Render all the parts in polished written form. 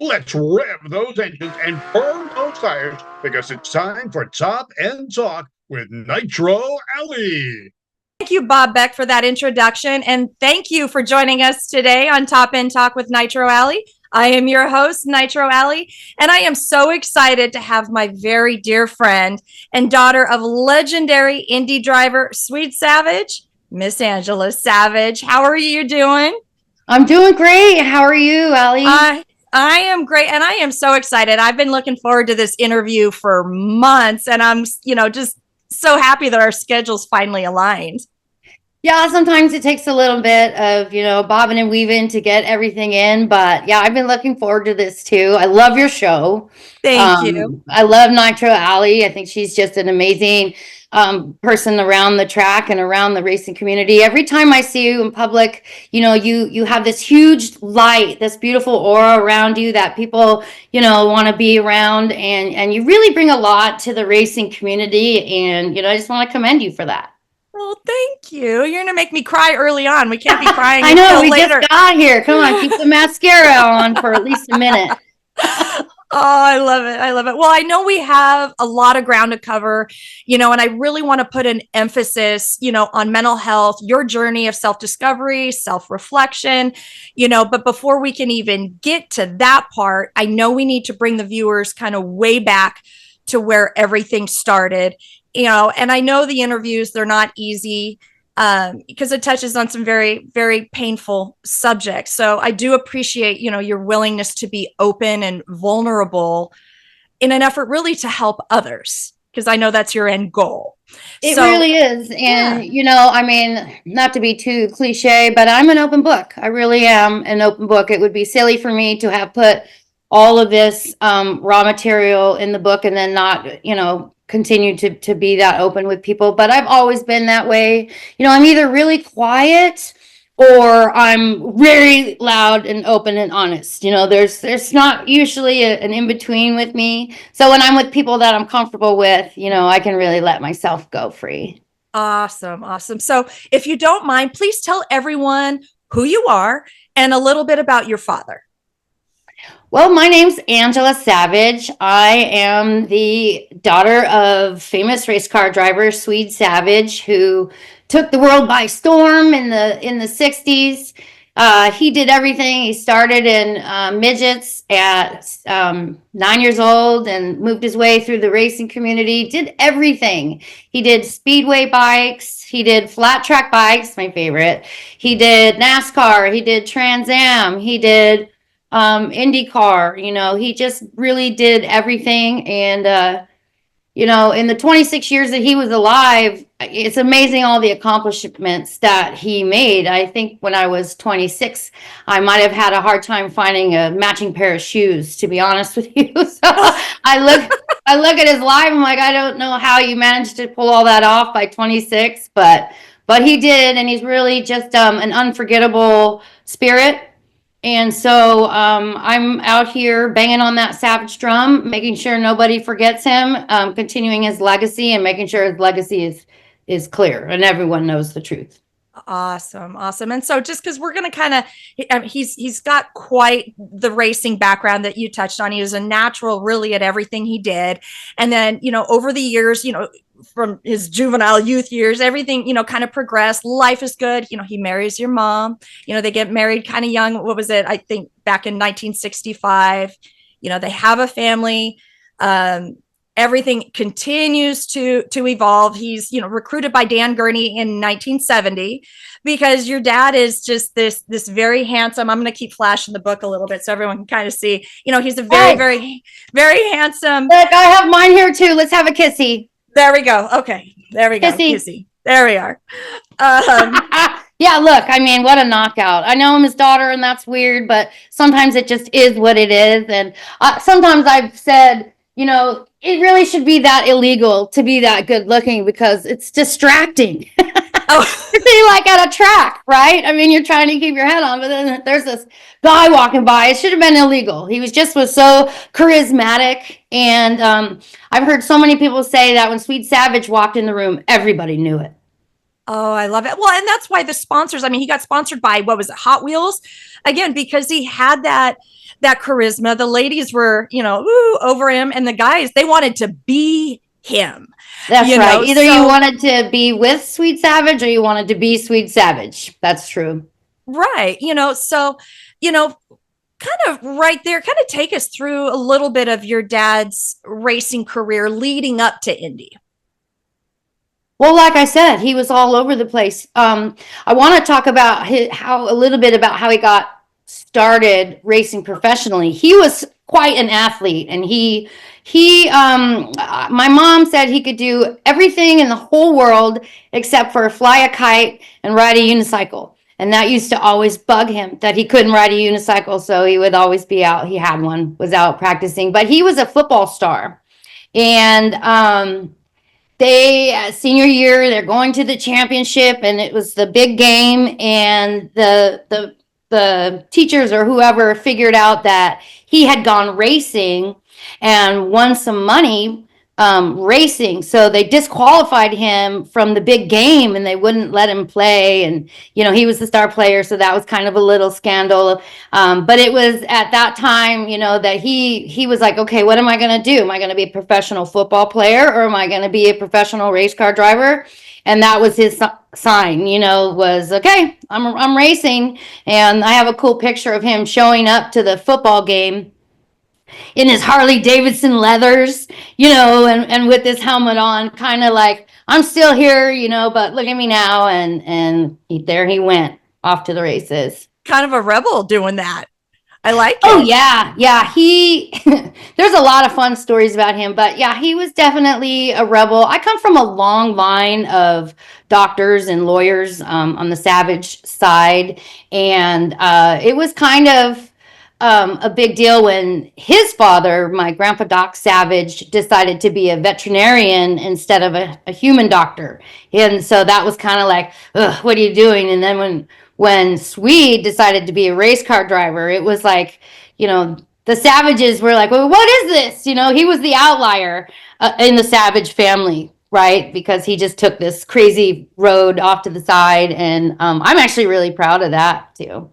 Let's rev those engines and burn those tires because it's time for Top End Talk with Nitro Allie. Thank you, Bob Beck, for that introduction. And thank you for joining us today on Top End Talk with Nitro Allie. I am your host, Nitro Allie, and I am so excited to have my very dear friend and daughter of legendary Indy driver Swede Savage, Miss Angela Savage. How are you doing? I'm doing great. How are you, Allie? I am great, and I am so excited. I've been looking forward to this interview for months, and I'm, just so happy that our schedules finally aligned. Yeah, sometimes it takes a little bit of, bobbing and weaving to get everything in. But yeah, I've been looking forward to this too. I love your show. Thank you. I love Nitro Allie. I think she's just an amazing person around the track and around the racing community. Every time I see you in public, you have this huge light, this beautiful aura around you that people, want to be around. And you really bring a lot to the racing community. And, I just want to commend you for that. Well, thank you. You're going to make me cry early on. We can't be crying I know, until we later. just got here. Come on, keep the mascara on for at least a minute. Oh, I love it. I love it. Well, I know we have a lot of ground to cover, and I really want to put an emphasis, on mental health, your journey of self-discovery, self-reflection, but before we can even get to that part, I know we need to bring the viewers kind of way back to where everything started. And I know the interviews, they're not easy because it touches on some very, very painful subjects. So I do appreciate, your willingness to be open and vulnerable in an effort really to help others, because I know that's your end goal. It really is. And, not to be too cliche, but I'm an open book. I really am an open book. It would be silly for me to have put all of this raw material in the book and then not, continue to be that open with people. But I've always been that way. I'm either really quiet or I'm very loud and open and honest. There's not usually an in-between with me. So when I'm with people that I'm comfortable with, I can really let myself go free. Awesome. Awesome. So if you don't mind, please tell everyone who you are and a little bit about your father. Well, my name's Angela Savage. I am the daughter of famous race car driver Swede Savage, who took the world by storm in the 60s. He did everything. He started in midgets at 9 years old and moved his way through the racing community. Did everything. He did speedway bikes. He did flat track bikes, my favorite. He did NASCAR. He did Trans Am. He did IndyCar. He just really did everything. And in the 26 years that he was alive, it's amazing all the accomplishments that he made. I think when I was 26, I might have had a hard time finding a matching pair of shoes, to be honest with you. So I look at his life, I'm like, I don't know how you managed to pull all that off by 26, but he did, and he's really just an unforgettable spirit. And so I'm out here banging on that Savage drum, making sure nobody forgets him, continuing his legacy and making sure his legacy is clear and everyone knows the truth. Awesome. Awesome. And so just because we're going to kind of, he's got quite the racing background that you touched on. He was a natural really at everything he did. And then, over the years, from his juvenile youth years, everything, kind of progressed. Life is good. He marries your mom, they get married kind of young. What was it? I think back in 1965, they have a family. Everything continues to evolve. He's, recruited by Dan Gurney in 1970 because your dad is just this very handsome. I'm going to keep flashing the book a little bit so everyone can kind of see, he's a very, very, very handsome. Look, I have mine here too. Let's have a kissy. There we go. Okay. There we go. Kissy. There we are. Yeah, look, what a knockout. I know I'm his daughter and that's weird, but sometimes it just is what it is. And sometimes I've said, it really should be that illegal to be that good looking because it's distracting. Oh. You're like at a track, right? You're trying to keep your head on, but then there's this guy walking by. It should have been illegal. He was so charismatic. And I've heard so many people say that when Swede Savage walked in the room, everybody knew it. Oh, I love it. Well, and that's why the sponsors, I mean, he got sponsored by, what was it, Hot Wheels? Again, because he had that charisma. The ladies were, ooh, over him, and the guys, they wanted to be him. That's right. Either you So wanted to be with Swede Savage or you wanted to be Swede Savage. That's true. right, so kind of right there, kind of take us through a little bit of your dad's racing career leading up to Indy. Well, like I said, he was all over the place. I want to talk about a little bit about how he got started racing professionally. He was quite an athlete, and my mom said he could do everything in the whole world except for fly a kite and ride a unicycle. And that used to always bug him that he couldn't ride a unicycle, so he would always be out. He had one, was out practicing, but he was a football star, and senior year, they're going to the championship, and it was the big game, and the teachers or whoever figured out that he had gone racing and won some money racing. So they disqualified him from the big game, and they wouldn't let him play. And, he was the star player. So that was kind of a little scandal. But it was at that time, that he was like, okay, what am I going to do? Am I going to be a professional football player, or am I going to be a professional race car driver? And that was his sign, was, okay, I'm racing. And I have a cool picture of him showing up to the football game in his Harley Davidson leathers, and with his helmet on, kind of like, I'm still here, but look at me now. And there he went off to the races. Kind of a rebel doing that. I like it. Oh, yeah. Yeah. There's a lot of fun stories about him, but yeah, he was definitely a rebel. I come from a long line of doctors and lawyers on the Savage side. And it was kind of a big deal when his father, my grandpa Doc Savage, decided to be a veterinarian instead of a human doctor. And so that was kind of like, ugh, what are you doing? And then when Swede decided to be a race car driver, it was like, the Savages were like, well, what is this? He was the outlier in the Savage family, right? Because he just took this crazy road off to the side. And I'm actually really proud of that too.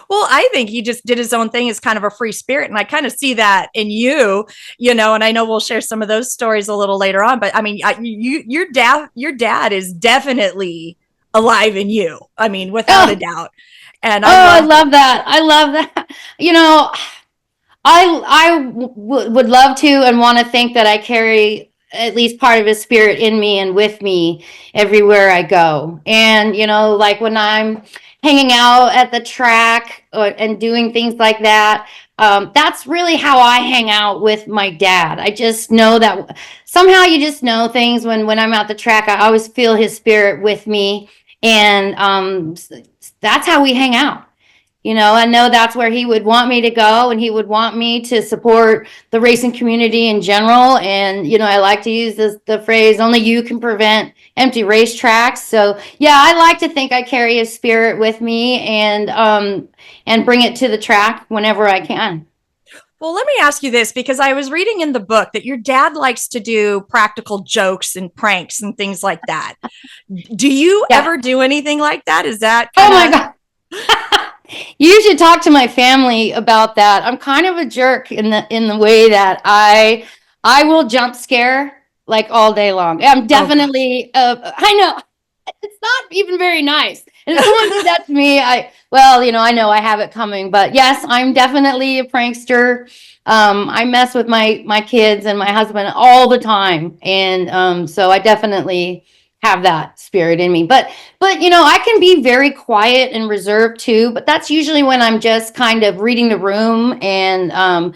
Well, I think he just did his own thing as kind of a free spirit. And I kind of see that in you, and I know we'll share some of those stories a little later on, but I mean, your dad is definitely alive in you. I mean, without a doubt. And I love that. I love that. Would love to and want to think that I carry at least part of his spirit in me and with me everywhere I go. And, like when I'm hanging out at the track and doing things like that, that's really how I hang out with my dad. I just know that somehow you just know things when I'm at the track. I always feel his spirit with me. And that's how we hang out. I know that's where he would want me to go, and he would want me to support the racing community in general. And, I like to use the phrase, only you can prevent empty racetracks. So, yeah, I like to think I carry his spirit with me and bring it to the track whenever I can. Well, let me ask you this, because I was reading in the book that your dad likes to do practical jokes and pranks and things like that. Do you ever do anything like that? Is that Oh my God. You should talk to my family about that. I'm kind of a jerk in the way that I will jump scare like all day long. I'm definitely I know it's not even very nice. And if someone did that to me, I know I have it coming. But yes, I'm definitely a prankster. I mess with my kids and my husband all the time, and so I definitely have that spirit in me. But I can be very quiet and reserved too, but that's usually when I'm just kind of reading the room and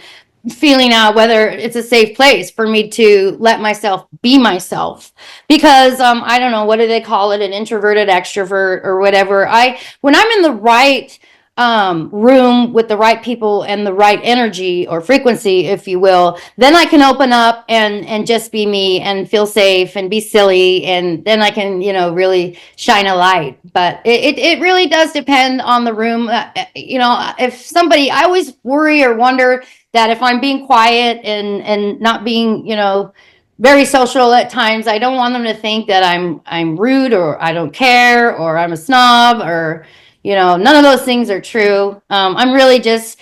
feeling out whether it's a safe place for me to let myself be myself. Because I don't know, what do they call it, an introverted extrovert or whatever. When I'm in the right room with the right people and the right energy or frequency, if you will, then I can open up and just be me and feel safe and be silly, and then I can really shine a light. But it really does depend on the room. If somebody, I always worry or wonder that if I'm being quiet and not being very social at times. I don't want them to think that I'm rude or I don't care or I'm a snob or, none of those things are true. I'm really just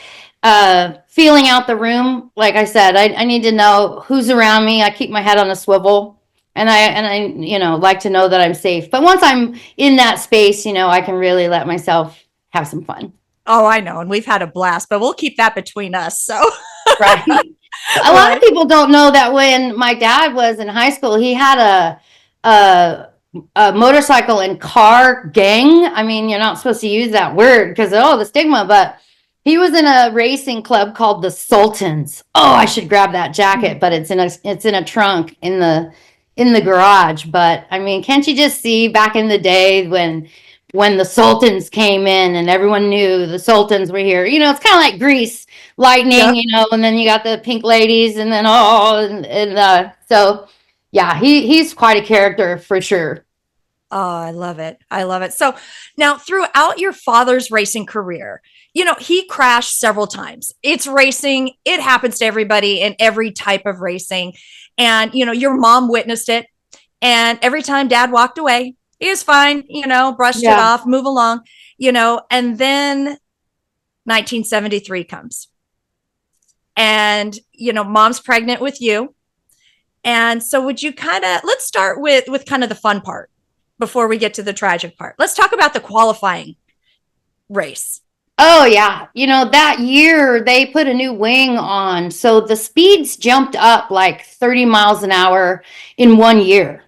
feeling out the room. Like I said, I need to know who's around me. I keep my head on a swivel. And I like to know that I'm safe. But once I'm in that space, I can really let myself have some fun. Oh, I know. And we've had a blast, but we'll keep that between us. So, Right. A lot of people don't know that when my dad was in high school, he had a motorcycle and car gang. I mean, you're not supposed to use that word because, the stigma, but he was in a racing club called the Sultans. Oh, I should grab that jacket, but it's in a trunk in the garage. But I mean, can't you just see back in the day when the Sultans came in and everyone knew the Sultans were here? It's kind of like Grease lightning, yep. and then you got the pink ladies and then so yeah, he's quite a character for sure. Oh, I love it. I love it. So now throughout your father's racing career, he crashed several times. It's racing. It happens to everybody in every type of racing. And, your mom witnessed it. And every time dad walked away, he was fine, brushed it off, move along, and then 1973 comes. And, mom's pregnant with you. And so would you let's start with kind of the fun part before we get to the tragic part. Let's talk about the qualifying race. Oh yeah. That year they put a new wing on. So the speeds jumped up like 30 miles an hour in 1 year.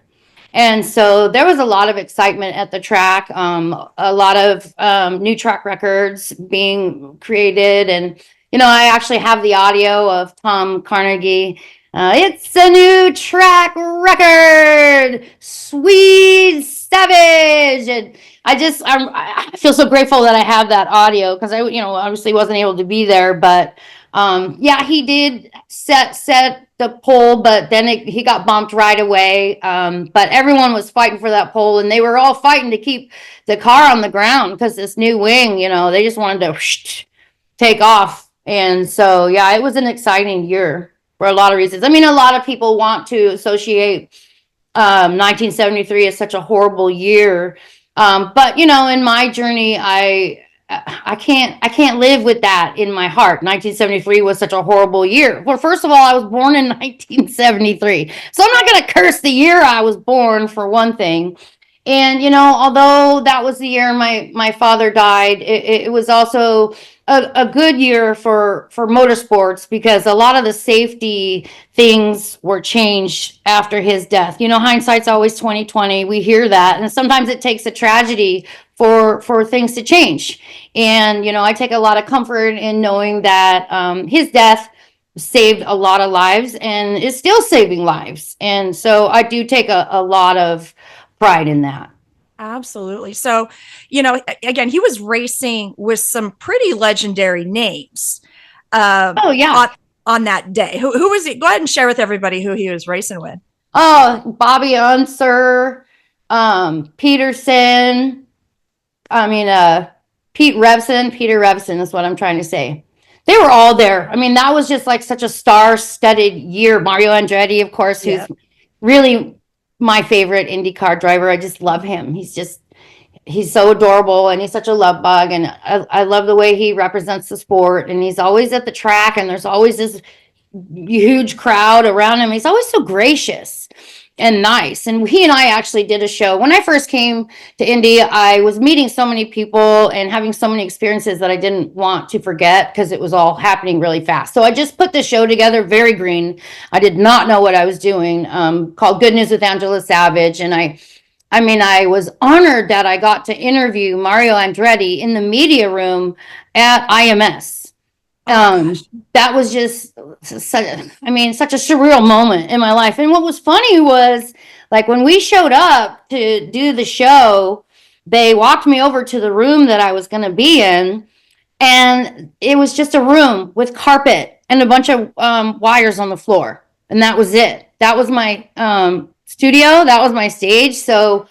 And so there was a lot of excitement at the track, a lot of new track records being created. And, I actually have the audio of Tom Carnegie. It's a new track record, Swede Savage. And I feel so grateful that I have that audio because I, obviously wasn't able to be there. But he did set the pole, but then he got bumped right away. But everyone was fighting for that pole, and they were all fighting to keep the car on the ground because this new wing, they just wanted to take off. And so, it was an exciting year for a lot of reasons. I mean, a lot of people want to associate 1973 as such a horrible year. But in my journey, I can't live with that in my heart. 1973 was such a horrible year. Well, first of all, I was born in 1973. So I'm not going to curse the year I was born, for one thing. And, although that was the year my father died, it was also a good year for motorsports because a lot of the safety things were changed after his death. Hindsight's always 2020. We hear that. And sometimes it takes a tragedy for things to change. And, I take a lot of comfort in knowing that his death saved a lot of lives and is still saving lives. And so I do take a lot of pride in that. Absolutely. So, again, he was racing with some pretty legendary names. Oh, yeah. On that day. Who was he? Go ahead and share with everybody who he was racing with. Oh, Bobby Unser, Peterson. Peter Revson is what I'm trying to say. They were all there. I mean, that was just like such a star-studded year. Mario Andretti, of course, who's really my favorite IndyCar driver. I just love him. He's so adorable and he's such a love bug. And I love the way he represents the sport. And he's always at the track and there's always this huge crowd around him. He's always so gracious and nice. And he and I actually did a show. When I first came to Indy, I was meeting so many people and having so many experiences that I didn't want to forget because it was all happening really fast. So I just put this show together, very green. I did not know what I was doing, called Good News with Angela Savage. And I was honored that I got to interview Mario Andretti in the media room at IMS. That was just such a surreal moment in my life. And what was funny was, like, when we showed up to do the show, they walked me over to the room that I was going to be in, and it was just a room with carpet and a bunch of wires on the floor, and that was it. That was my studio. That was my stage. So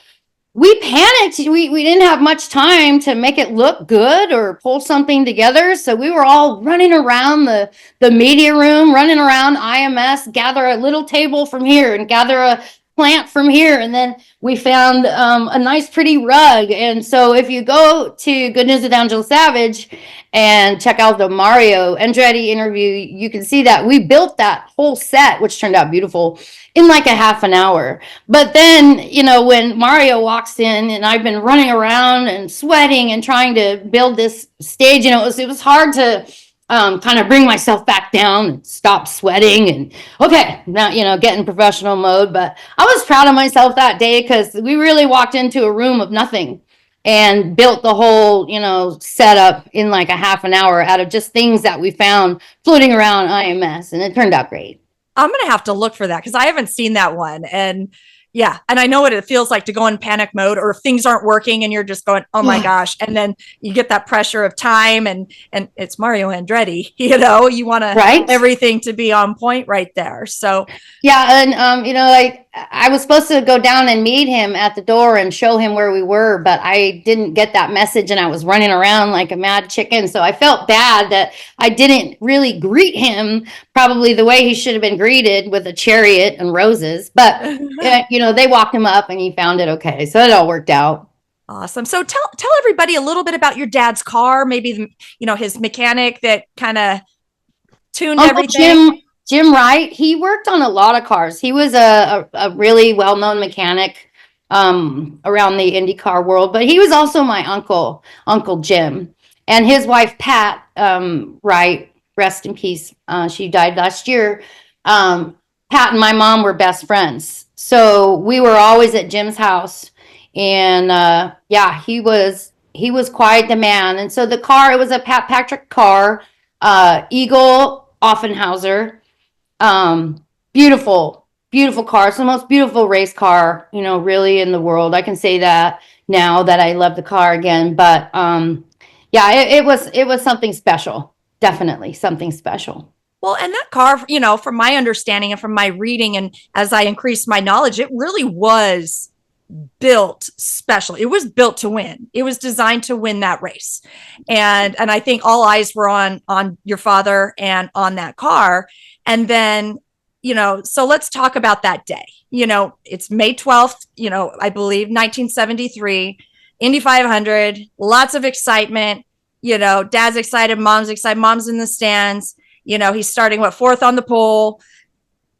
we panicked. We didn't have much time to make it look good or pull something together. So we were all running around the media room, running around IMS, gather a little table from here and gather a plant from here. And then we found a nice, pretty rug. And so if you go to Good News with Angela Savage and check out the Mario Andretti interview, you can see that we built that whole set, which turned out beautiful, in like a half an hour. But then, when Mario walks in and I've been running around and sweating and trying to build this stage, it was hard to kind of bring myself back down and stop sweating and okay, now, get in professional mode. But I was proud of myself that day because we really walked into a room of nothing and built the whole, setup in like a half an hour out of just things that we found floating around IMS, and it turned out great. I'm going to have to look for that because I haven't seen that one. And yeah, and I know what it feels like to go in panic mode, or if things aren't working and you're just going, oh my gosh. And then you get that pressure of time, and it's Mario Andretti, you want everything to be on point right there. So yeah. And, like I was supposed to go down and meet him at the door and show him where we were, but I didn't get that message and I was running around like a mad chicken. So I felt bad that I didn't really greet him probably the way he should have been greeted, with a chariot and roses. But, they walked him up and he found it okay. So it all worked out. Awesome. So tell everybody a little bit about your dad's car, maybe, his mechanic that kind of tuned Uncle everything. Jim Wright, he worked on a lot of cars. He was a really well-known mechanic around the Indy car world, but he was also my Uncle Jim. And his wife, Pat Wright, rest in peace. She died last year. Pat and my mom were best friends. So we were always at Jim's house. And he was quite the man. And so the car, it was a Pat Patrick car, Eagle Offenhauser. Beautiful car. It's the most beautiful race car, really in the world. I can say that now that I love the car again. But it was something special. Definitely something special. Well, and that car, from my understanding and from my reading, and as I increased my knowledge, it really was built special. It was built to win. It was designed to win that race. And I think all eyes were on your father and on that car. And then, so let's talk about that day. It's May 12th, I believe, 1973, Indy 500, lots of excitement. Dad's excited, mom's excited, mom's in the stands. He's starting fourth on the pole,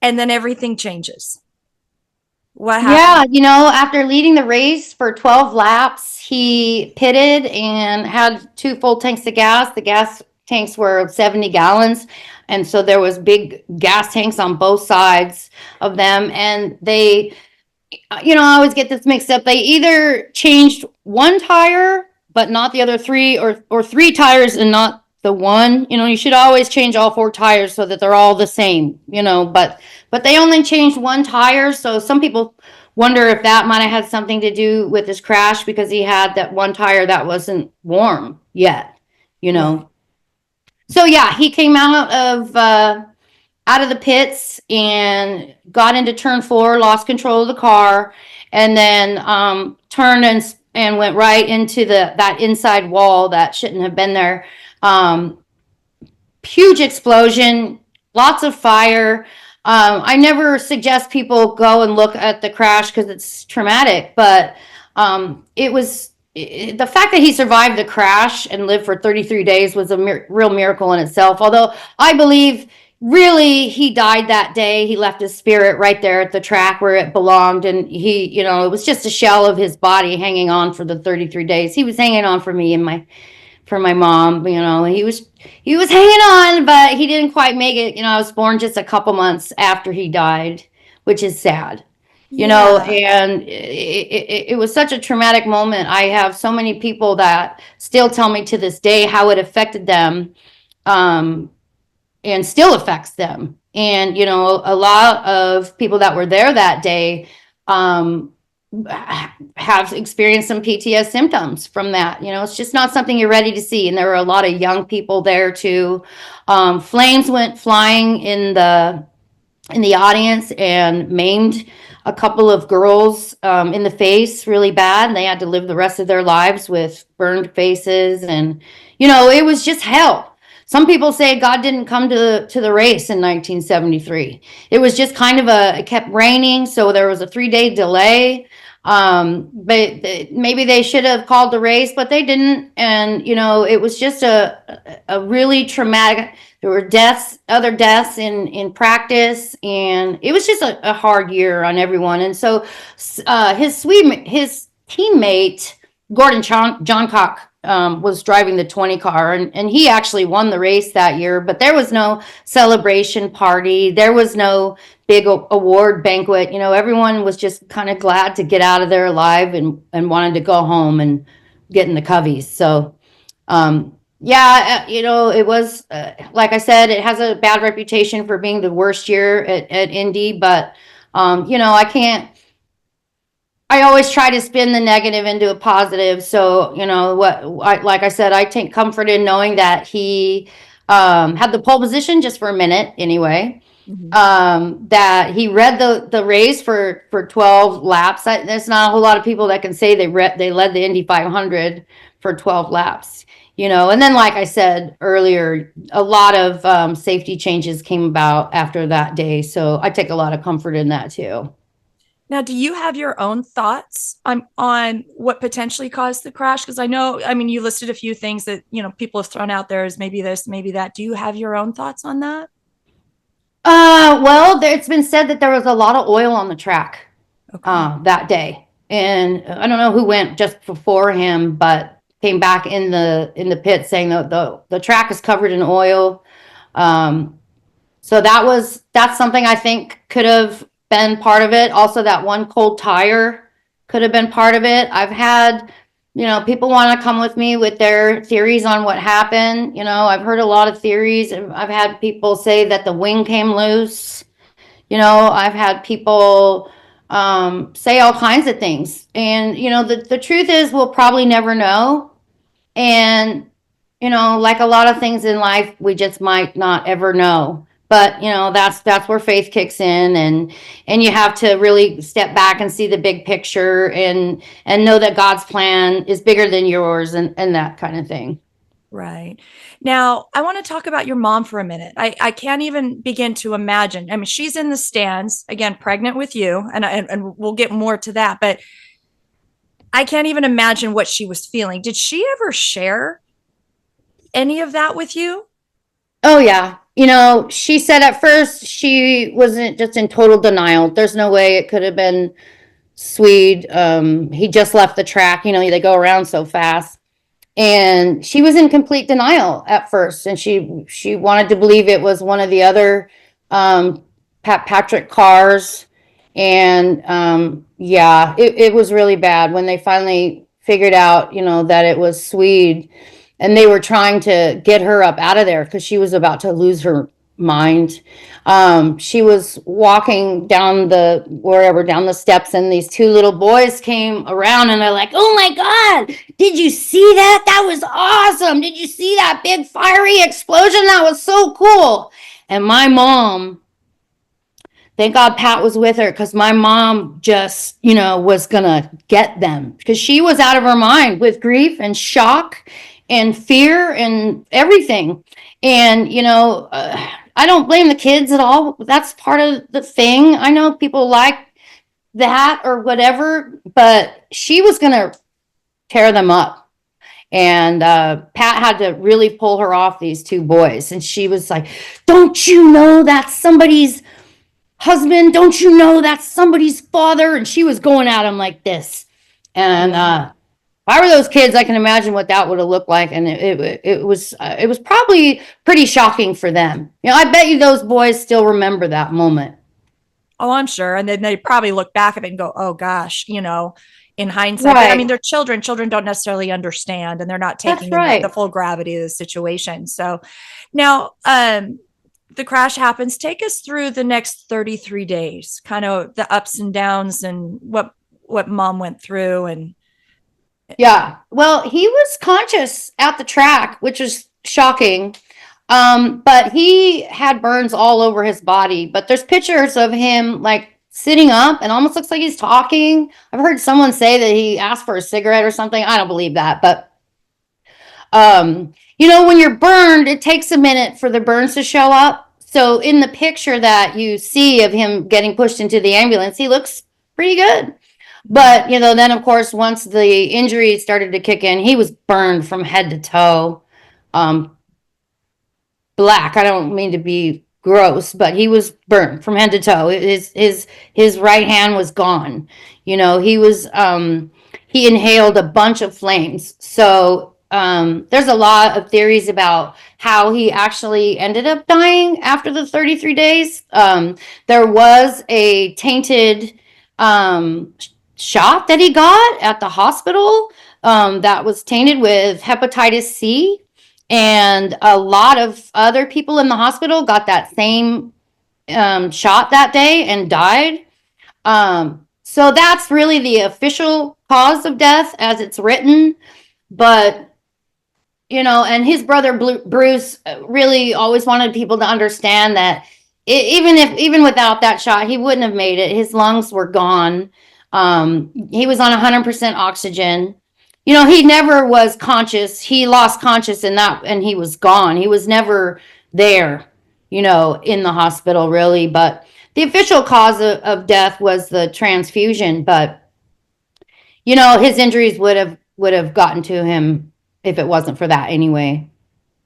and then everything changes. What happened? Yeah, after leading the race for 12 laps, he pitted and had 2 full tanks of gas. The gas tanks were 70 gallons. And so there was big gas tanks on both sides of them. And they, I always get this mixed up. They either changed one tire, but not the other 3, or 3 tires and not the one. You should always change all 4 tires so that they're all the same, but they only changed 1 tire. So some people wonder if that might have had something to do with his crash, because he had that 1 tire that wasn't warm yet, So yeah, he came out of the pits and got into turn 4, lost control of the car, and then turned and went right into that inside wall that shouldn't have been there. Huge explosion, lots of fire. I never suggest people go and look at the crash because it's traumatic, but the fact that he survived the crash and lived for 33 days was a real miracle in itself. Although I believe really he died that day. He left his spirit right there at the track where it belonged. And he, it was just a shell of his body hanging on for the 33 days. He was hanging on for me and for my mom. He was hanging on, but he didn't quite make it. I was born just a couple months after he died, which is sad. And it was such a traumatic moment. I have so many people that still tell me to this day how it affected them, and still affects them. And, a lot of people that were there that day have experienced some PTSD symptoms from that. It's just not something you're ready to see. And there were a lot of young people there too. Flames went flying in the audience and maimed a couple of girls in the face really bad, and they had to live the rest of their lives with burned faces. And, it was just hell. Some people say God didn't come to the race in 1973. It was just kind of it kept raining, so there was a 3-day delay. But maybe they should have called the race, but they didn't. And, it was just a really traumatic. There were other deaths in practice, and it was just a hard year on everyone. And so his teammate, Gordon Johncock, was driving the 20 car, and he actually won the race that year, but there was no celebration party. There was no big award banquet. Everyone was just kind of glad to get out of there alive and wanted to go home and get in the coveys. So, it was, like I said, it has a bad reputation for being the worst year at Indy, but, I always try to spin the negative into a positive. So, like I said, I take comfort in knowing that he had the pole position just for a minute anyway. Mm-hmm. That he read the race for 12 laps. There's not a whole lot of people that can say they led the Indy 500 for 12 laps. And then, like I said earlier, a lot of safety changes came about after that day. So I take a lot of comfort in that too. Now, do you have your own thoughts on what potentially caused the crash? Because you listed a few things that, people have thrown out there as maybe this, maybe that. Do you have your own thoughts on that? Well, it's been said that there was a lot of oil on the track that day. And I don't know who went just before him, but came back in the pit saying that the track is covered in oil. So that's something I think could have been part of it. Also, that one cold tire could have been part of it. I've had, people want to come with me with their theories on what happened. I've heard a lot of theories. I've had people say that the wing came loose. I've had people say all kinds of things. And, the truth is we'll probably never know. And, like a lot of things in life, we just might not ever know. But, that's where faith kicks in, and you have to really step back and see the big picture and know that God's plan is bigger than yours and that kind of thing. Right. Now, I want to talk about your mom for a minute. I can't even begin to imagine. I mean, she's in the stands, again, pregnant with you, and we'll get more to that, but I can't even imagine what she was feeling. Did she ever share any of that with you? Oh, yeah. She said at first she wasn't just in total denial. There's no way it could have been Swede. He just left the track. They go around so fast. And she was in complete denial at first. And she wanted to believe it was one of the other Patrick cars. And it was really bad when they finally figured out, that it was Swede. And they were trying to get her up out of there because she was about to lose her mind. She was walking down the steps, and these two little boys came around, and they're like, "Oh my God, did you see that? That was awesome. Did you see that big fiery explosion? That was so cool." And my mom, thank God Pat was with her, because my mom just, was going to get them because she was out of her mind with grief and shock and fear and everything. And, I don't blame the kids at all. That's part of the thing. I know people like that or whatever, but she was going to tear them up. And Pat had to really pull her off these two boys. And she was like, "Don't you know that's somebody's husband? Don't you know that's somebody's father?" And she was going at him like this. And if I were those kids, I can imagine what that would have looked like. And it was probably pretty shocking for them. I bet you those boys still remember that moment. Oh, I'm sure. And then they probably look back at it and go, "Oh gosh," in hindsight. Right. But, I mean, they're children. Children don't necessarily understand, and they're not taking the full gravity of the situation. So now the crash happens. Take us through the next 33 days, kind of the ups and downs and what Mom went through. And yeah, well, he was conscious at the track, which was shocking. But he had burns all over his body. But there's pictures of him like sitting up and almost looks like he's talking. I've heard someone say that he asked for a cigarette or something. I don't believe that, but when you're burned, it takes a minute for the burns to show up. So in the picture that you see of him getting pushed into the ambulance, he looks pretty good. But, then of course, once the injury started to kick in, he was burned from head to toe. Black. I don't mean to be gross, but he was burned from head to toe. His right hand was gone. He inhaled a bunch of flames. So there's a lot of theories about how he actually ended up dying after the 33 days. There was a tainted shot that he got at the hospital that was tainted with hepatitis C. And a lot of other people in the hospital got that same shot that day and died. So that's really the official cause of death as it's written. But, and his brother Bruce really always wanted people to understand that even without that shot, he wouldn't have made it. His lungs were gone. He was on 100% oxygen. He never was conscious. He lost conscious and he was gone. He was never there, in the hospital really. But the official cause of death was the transfusion. But, his injuries would have gotten to him if it wasn't for that anyway.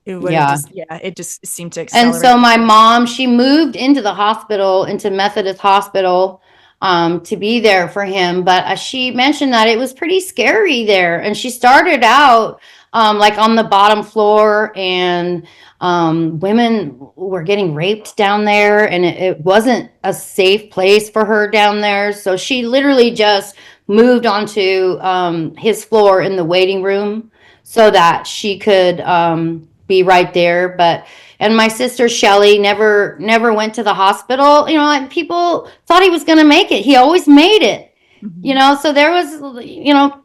It just seemed to accelerate. And so my mom, she moved into the hospital, into Methodist Hospital, to be there for him. But she mentioned that it was pretty scary there. And she started out like on the bottom floor, and women were getting raped down there, and it wasn't a safe place for her down there. So she literally just moved onto his floor in the waiting room so that she could be right there. And my sister Shelly never went to the hospital. People thought he was going to make it. He always made it. Mm-hmm. So there was,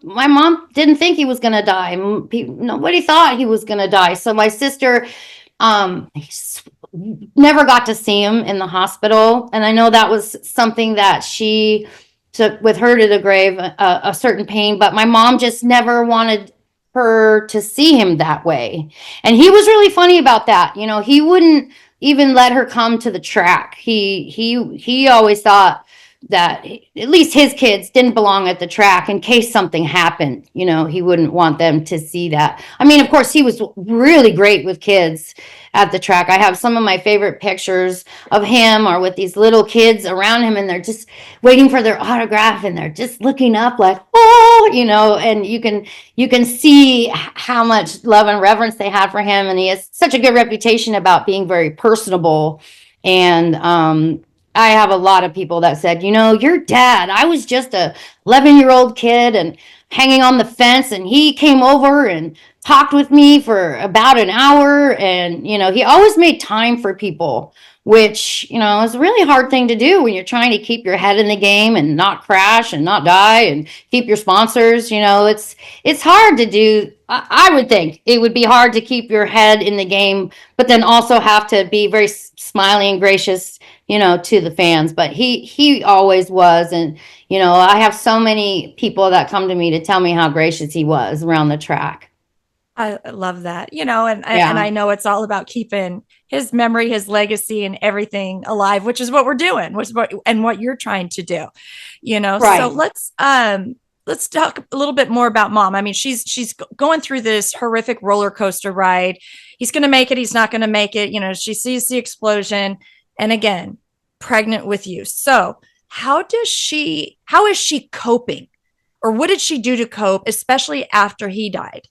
my mom didn't think he was going to die. Nobody thought he was going to die. So my sister never got to see him in the hospital. And I know that was something that she took with her to the grave, a certain pain. But my mom just never wanted her to see him that way. And he was really funny about that. He wouldn't even let her come to the track. He always thought that at least his kids didn't belong at the track in case something happened. He wouldn't want them to see that. I mean, of course, he was really great with kids at the track. I have some of my favorite pictures of him or with these little kids around him, and they're just waiting for their autograph, and they're just looking up like, oh, and you can see how much love and reverence they had for him. And he has such a good reputation about being very personable. And I have a lot of people that said, your dad, I was just a 11-year-old kid and hanging on the fence, and he came over and talked with me for about an hour. And, he always made time for people, which, is a really hard thing to do when you're trying to keep your head in the game and not crash and not die and keep your sponsors. It's hard to do. I would think it would be hard to keep your head in the game, but then also have to be very smiley and gracious, to the fans. But he always was. And, I have so many people that come to me to tell me how gracious he was around the track. I love that, and I know it's all about keeping his memory, his legacy, and everything alive, which is what we're doing, and what you're trying to do, Right. So let's talk a little bit more about Mom. I mean, she's going through this horrific roller coaster ride. He's going to make it. He's not going to make it. She sees the explosion, and again, pregnant with you. So how is she coping, or what did she do to cope, especially after he died?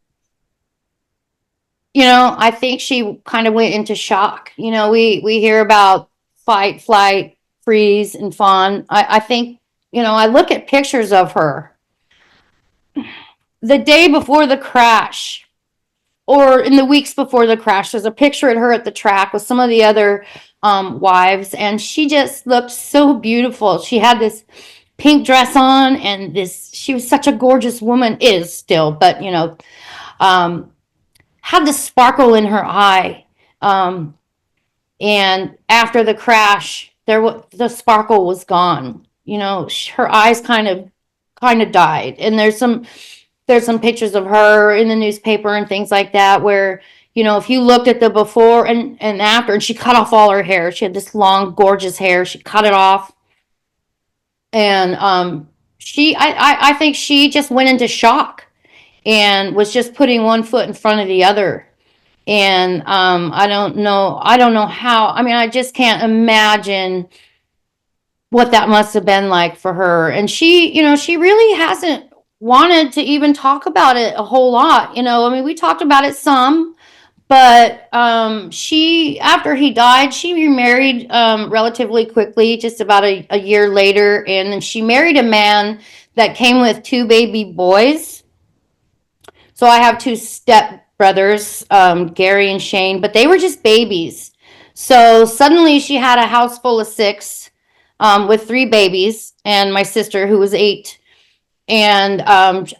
I think she kind of went into shock. We hear about fight, flight, freeze, and fawn. I think, I look at pictures of her the day before the crash or in the weeks before the crash. There's a picture of her at the track with some of the other wives, and she just looked so beautiful. She had this pink dress on, and she was such a gorgeous woman, is still, but, had the sparkle in her eye. And after the crash, the sparkle was gone. her eyes kind of died. And there's some pictures of her in the newspaper and things like that where, if you looked at the before and after, and she cut off all her hair. She had this long, gorgeous hair. She cut it off. And I think she just went into shock and was just putting one foot in front of the other. And I don't know how. I mean, I just can't imagine what that must have been like for her. And she really hasn't wanted to even talk about it a whole lot. I mean, we talked about it some, but after he died, she remarried relatively quickly, just about a year later. And then she married a man that came with 2 baby boys. So I have 2 step brothers, Gary and Shane, but they were just babies. So suddenly she had a house full of 6 with 3 babies and my sister who was 8. And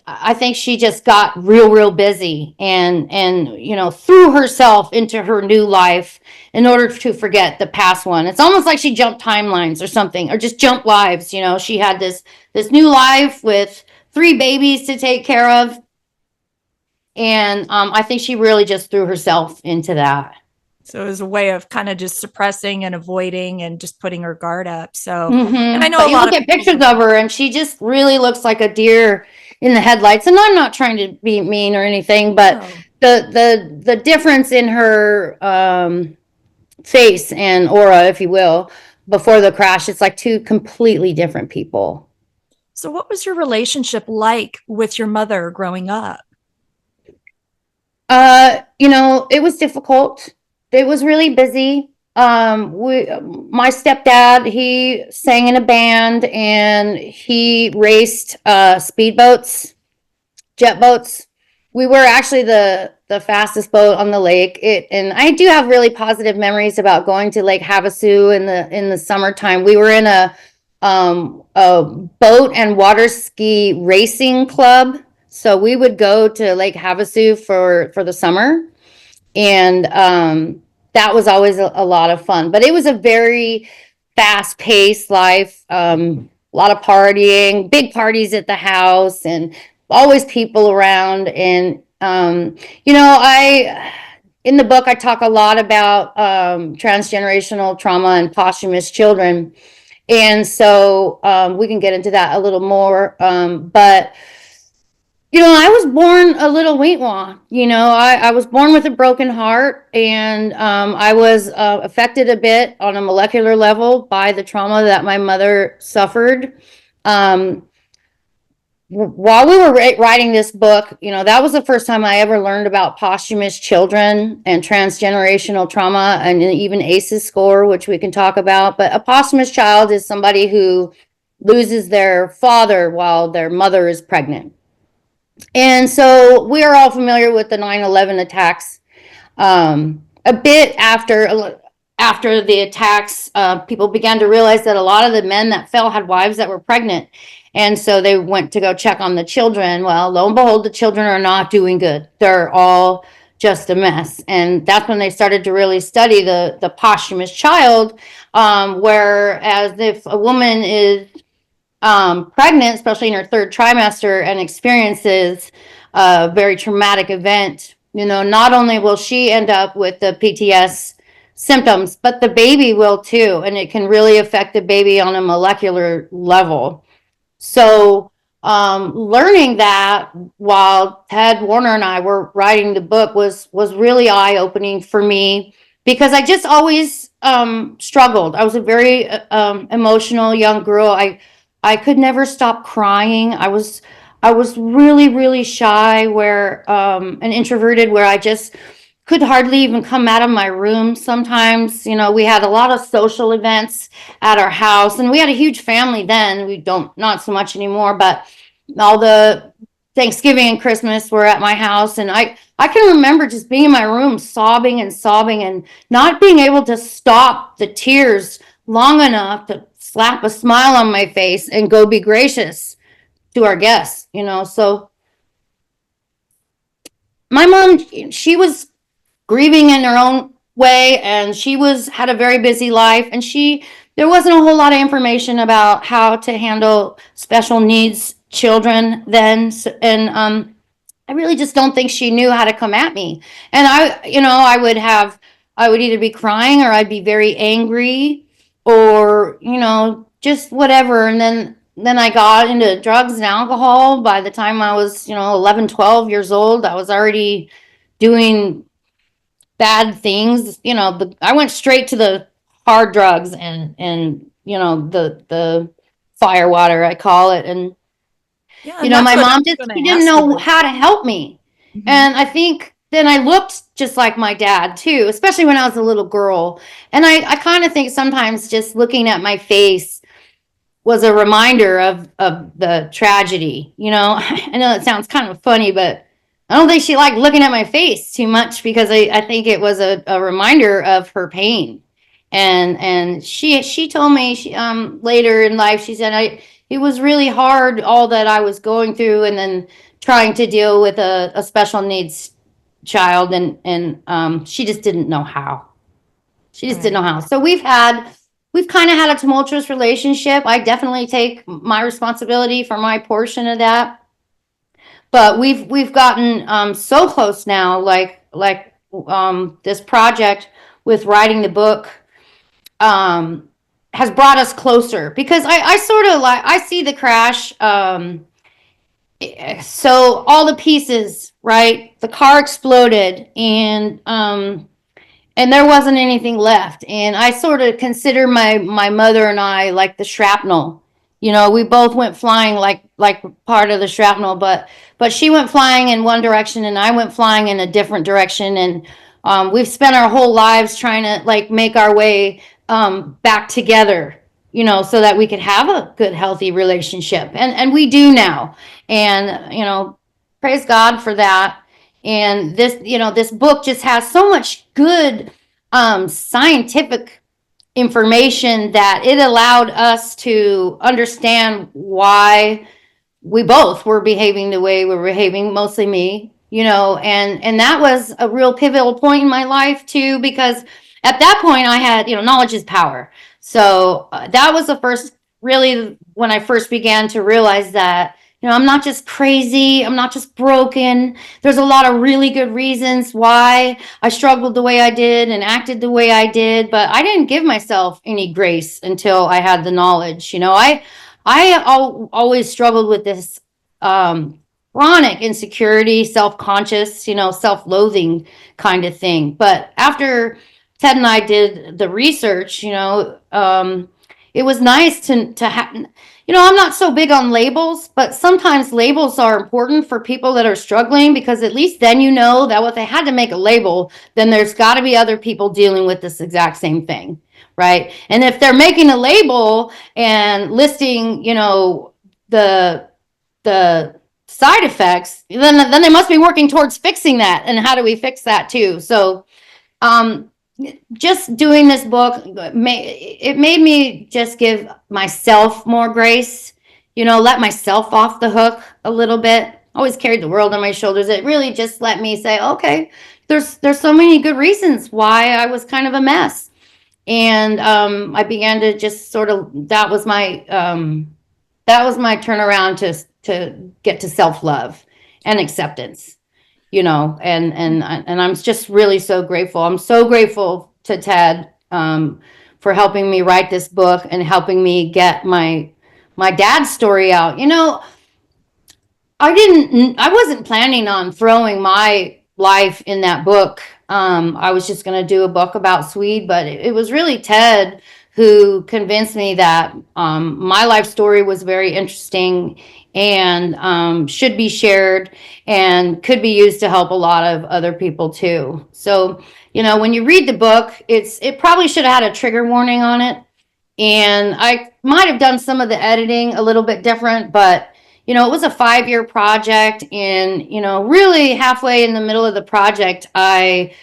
I think she just got real busy and threw herself into her new life in order to forget the past one. It's almost like she jumped timelines or something, or just jumped lives. She had this new life with 3 babies to take care of. And I think she really just threw herself into that. So it was a way of kind of just suppressing and avoiding and just putting her guard up. So, And I know but a you lot look of at pictures of her, and she just really looks like a deer in the headlights. And I'm not trying to be mean or anything, but the difference in her face and aura, if you will, before the crash, it's like 2 completely different people. So what was your relationship like with your mother growing up? It was difficult. It was really busy. My stepdad, he sang in a band and he raced speedboats, jet boats. We were actually the fastest boat on the lake. And I do have really positive memories about going to Lake Havasu in the summertime. We were in a boat and water ski racing club. So we would go to Lake Havasu for the summer. And that was always a lot of fun. But it was a very fast-paced life. A lot of partying, big parties at the house, and always people around. And I in the book I talk a lot about transgenerational trauma and posthumous children, and so we can get into that a little more. But I was born a little wheatwah. I was born with a broken heart, and I was affected a bit on a molecular level by the trauma that my mother suffered. While we were writing this book, that was the first time I ever learned about posthumous children and transgenerational trauma, and even ACEs score, which we can talk about. But a posthumous child is somebody who loses their father while their mother is pregnant. And so we are all familiar with the 9/11 attacks. A bit after the attacks, people began to realize that a lot of the men that fell had wives that were pregnant. And so they went to go check on the children. Well, lo and behold, the children are not doing good. They're all just a mess. And that's when they started to really study the posthumous child, whereas if a woman is pregnant, especially in her 3rd trimester, and experiences a very traumatic event, not only will she end up with the PTS symptoms, but the baby will too. And it can really affect the baby on a molecular level. So learning that while Ted Woerner and I were writing the book was really eye-opening for me, because I just always struggled. I was a very emotional young girl. I could never stop crying. I was really shy, and introverted, where I just could hardly even come out of my room sometimes. We had a lot of social events at our house, and we had a huge family then. We don't, not so much anymore, but all the Thanksgiving and Christmas were at my house, and I can remember just being in my room sobbing and not being able to stop the tears long enough to slap a smile on my face and go be gracious to our guests. So my mom, she was grieving in her own way, and she had a very busy life, and there wasn't a whole lot of information about how to handle special needs children then. And I really just don't think she knew how to come at me. And I would either be crying or I'd be very angry or, just whatever. And then I got into drugs and alcohol. By the time I was, 11, 12 years old, I was already doing bad things. I went straight to the hard drugs and the fire water, I call it. And my mom she didn't know how to help me. Mm-hmm. And I think then I looked just like my dad too, especially when I was a little girl. And I kind of think sometimes just looking at my face was a reminder of the tragedy. I know it sounds kind of funny, but I don't think she liked looking at my face too much because I think it was a reminder of her pain. And she told me later in life, she said, it was really hard, all that I was going through, and then trying to deal with a special needs child, and she just didn't know how. She just didn't know how. So we've kind of had a tumultuous relationship. I definitely take my responsibility for my portion of that. But we've gotten so close now, like this project with writing the book has brought us closer, because I sort of I see the crash. So all the pieces, right? The car exploded, and there wasn't anything left. And I sort of consider my mother and I like the shrapnel. We both went flying like part of the shrapnel, but she went flying in one direction and I went flying in a different direction. And we've spent our whole lives trying to make our way back together, so that we could have a good, healthy relationship. And we do now. And, praise God for that. And this book just has so much good scientific information that it allowed us to understand why we both were behaving the way we were behaving, mostly me, and that was a real pivotal point in my life too, because at that point I had, knowledge is power. So that was the first, really, when I first began to realize that, I'm not just crazy. I'm not just broken. There's a lot of really good reasons why I struggled the way I did and acted the way I did, but I didn't give myself any grace until I had the knowledge. I always struggled with this chronic insecurity, self-conscious, self-loathing kind of thing. But after Ted and I did the research, it was nice to have, I'm not so big on labels, but sometimes labels are important for people that are struggling, because at least then that if they had to make a label, then there's got to be other people dealing with this exact same thing, right? And if they're making a label and listing, the side effects, then they must be working towards fixing that. And how do we fix that too? So, just doing this book, it made me just give myself more grace, let myself off the hook a little bit. I always carried the world on my shoulders. It really just let me say, okay, there's so many good reasons why I was kind of a mess. And I began to just sort of, that was my turnaround to get to self-love and acceptance. And I'm just really so grateful. I'm so grateful to Ted for helping me write this book and helping me get my dad's story out. I wasn't planning on throwing my life in that book. I was just going to do a book about Swede, but it was really Ted who convinced me that my life story was very interesting and should be shared and could be used to help a lot of other people too. So, when you read the book, it probably should have had a trigger warning on it. And I might have done some of the editing a little bit different, but, it was a 5-year project. And, really halfway in the middle of the project, I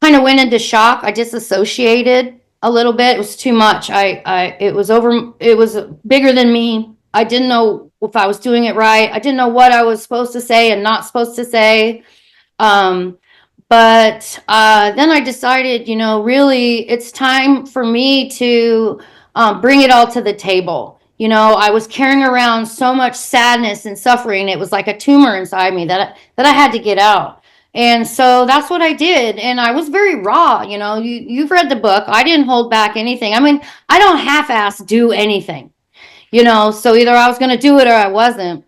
kind of went into shock. I disassociated a little bit. It was too much. It was bigger than me. I didn't know if I was doing it right. I didn't know what I was supposed to say and not supposed to say. But then I decided, really, it's time for me to bring it all to the table. I was carrying around so much sadness and suffering. It was like a tumor inside me that I had to get out. And so that's what I did. And I was very raw. You've read the book. I didn't hold back anything. I mean, I don't half-ass do anything, so either I was going to do it or I wasn't.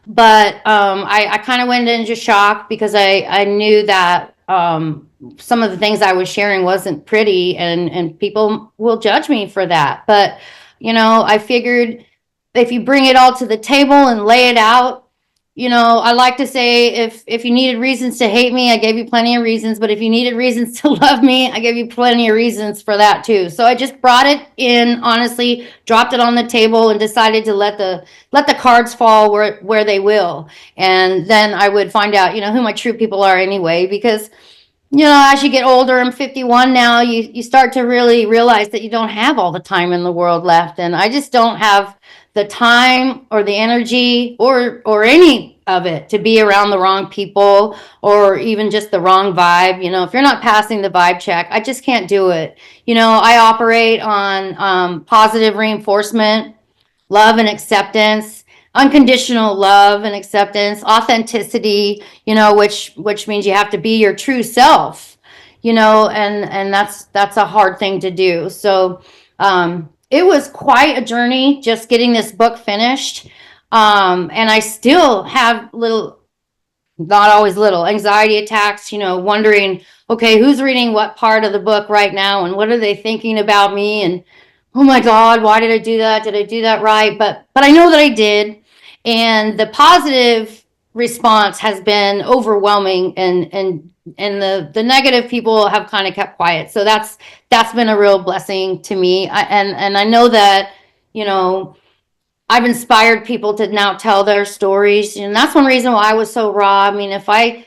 But I kind of went into shock because I knew that some of the things I was sharing wasn't pretty, and people will judge me for that. But, I figured if you bring it all to the table and lay it out, I like to say if you needed reasons to hate me, I gave you plenty of reasons. But if you needed reasons to love me, I gave you plenty of reasons for that too. So I just brought it in, honestly, dropped it on the table, and decided to let the cards fall where they will. And then I would find out, who my true people are anyway, because as you get older, I'm 51 now, you start to really realize that you don't have all the time in the world left. And I just don't have the time or the energy or any of it to be around the wrong people or even just the wrong vibe. If you're not passing the vibe check, I just can't do it. I operate on positive reinforcement, love and acceptance, unconditional love and acceptance, authenticity, which means you have to be your true self, and that's a hard thing to do. So it was quite a journey just getting this book finished. And I still have not always little anxiety attacks, wondering, okay, who's reading what part of the book right now? And what are they thinking about me? And oh my God, why did I do that? Did I do that right? But I know that I did. And the positive response has been overwhelming, and the negative people have kind of kept quiet. So that's been a real blessing to me. And I know that, I've inspired people to now tell their stories. And that's one reason why I was so raw. I mean, if I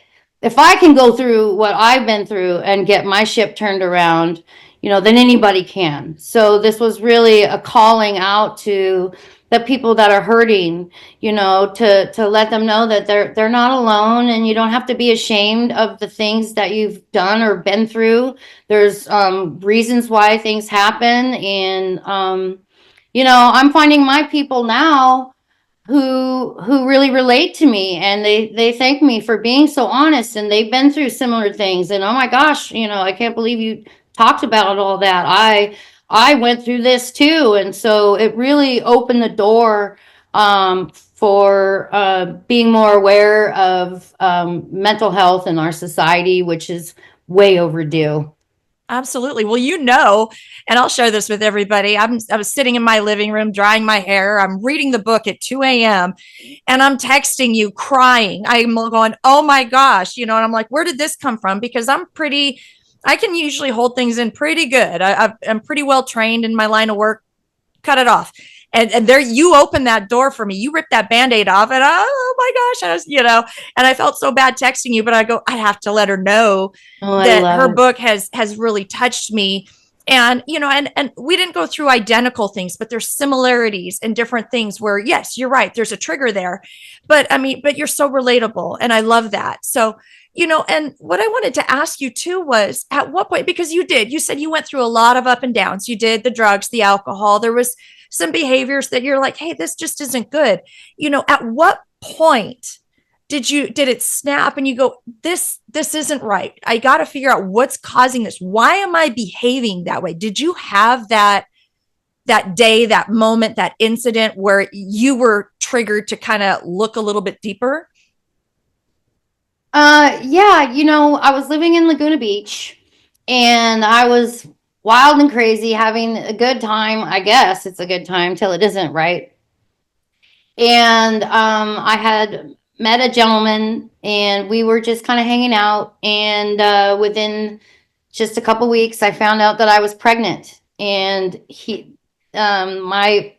can go through what I've been through and get my ship turned around, then anybody can. So this was really a calling out to the people that are hurting, to let them know that they're not alone, and you don't have to be ashamed of the things that you've done or been through. There's reasons why things happen. And I'm finding my people now who really relate to me, and they thank me for being so honest, and they've been through similar things. And oh my gosh, I can't believe you talked about all that. I went through this too. And so it really opened the door for being more aware of mental health in our society, which is way overdue. Absolutely. Well, and I'll share this with everybody. I was sitting in my living room drying my hair. I'm reading the book at 2 a.m. and I'm texting you crying. I'm going, oh my gosh, and I'm like, where did this come from? Because I can usually hold things in pretty good. I'm pretty well trained in my line of work. Cut it off. And there, you opened that door for me. You ripped that Band-Aid off, and oh my gosh, I was, and I felt so bad texting you, but I go, I have to let her know that her book has really touched me. And, and we didn't go through identical things, but there's similarities and different things where, yes, you're right, there's a trigger there, but you're so relatable. And I love that. So, and what I wanted to ask you too was, at what point, because you said you went through a lot of up and downs. You did the drugs, the alcohol, there was some behaviors that you're like, hey, this just isn't good. At what point did it snap and you go, this isn't right? I got to figure out what's causing this. Why am I behaving that way? Did you have that day, that moment, that incident where you were triggered to kind of look a little bit deeper? Yeah, I was living in Laguna Beach, and I was wild and crazy, having a good time. I guess it's a good time till it isn't, right? And I had met a gentleman, and we were just kind of hanging out. And within just a couple weeks, I found out that I was pregnant. And my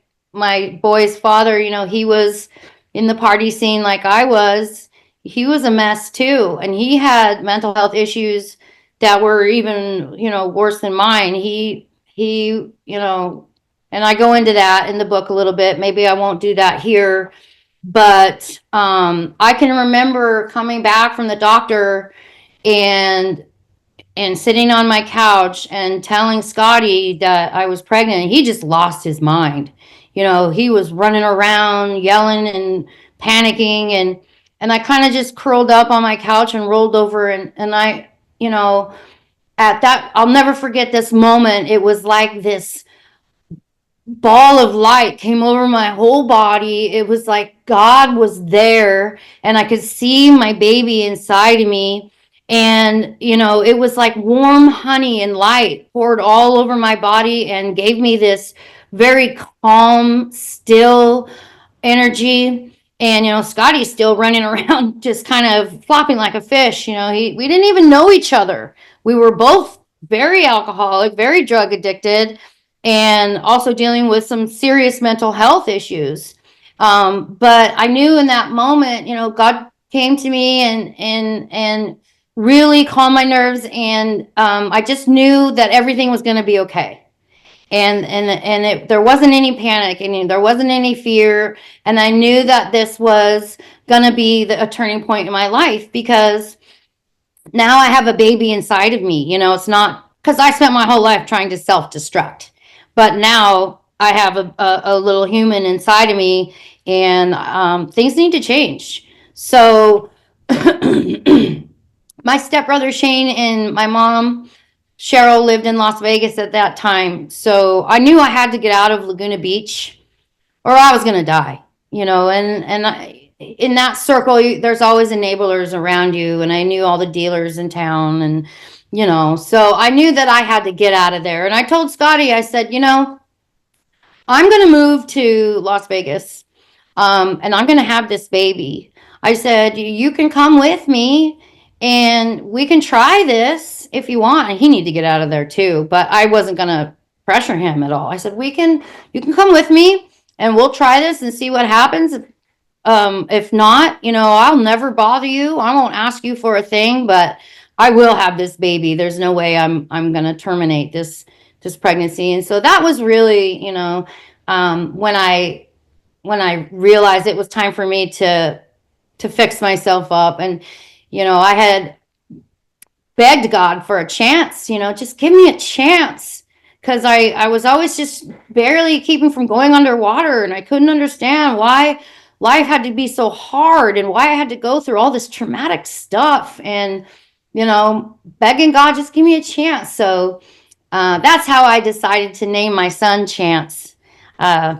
boy's father, he was in the party scene like I was. He was a mess too, and he had mental health issues that were even, worse than mine. He, and I go into that in the book a little bit. Maybe I won't do that here, but I can remember coming back from the doctor, and and sitting on my couch and telling Scotty that I was pregnant. He just lost his mind. You know, he was running around, yelling and panicking, and I kind of just curled up on my couch and rolled over, and I, you know, at that, I'll never forget this moment. It was like this ball of light came over my whole body. It was like God was there, and I could see my baby inside of me. And, you know, it was like warm honey and light poured all over my body and gave me this very calm, still energy. And, you know, Scotty's still running around just kind of flopping like a fish. You know, we didn't even know each other. We were both very alcoholic, very drug addicted, and also dealing with some serious mental health issues. But I knew in that moment, you know, God came to me and really calmed my nerves, and I just knew that everything was going to be okay. There wasn't any panic, and there wasn't any fear, and I knew that this was going to be a turning point in my life, because now I have a baby inside of me. You know, it's not because I spent my whole life trying to self-destruct, but now I have a little human inside of me, and things need to change. So my stepbrother Shane and my mom Cheryl lived in Las Vegas at that time. So I knew I had to get out of Laguna Beach or I was going to die, you know, in that circle, there's always enablers around you. And I knew all the dealers in town, and, you know, so I knew that I had to get out of there. And I told Scotty, I said, you know, I'm going to move to Las Vegas, and I'm going to have this baby. I said, you can come with me and we can try this if you want. And he needed to get out of there too, but I wasn't going to pressure him at all. I said, you can come with me and we'll try this and see what happens. If not, you know, I'll never bother you. I won't ask you for a thing, but I will have this baby. There's no way I'm going to terminate this pregnancy. And so that was really, you know, when I realized it was time for me to fix myself up. And, you know, I had begged God for a chance, you know, just give me a chance. Because I was always just barely keeping from going underwater, and I couldn't understand why life had to be so hard and why I had to go through all this traumatic stuff, and, you know, begging God, just give me a chance. So that's how I decided to name my son Chance,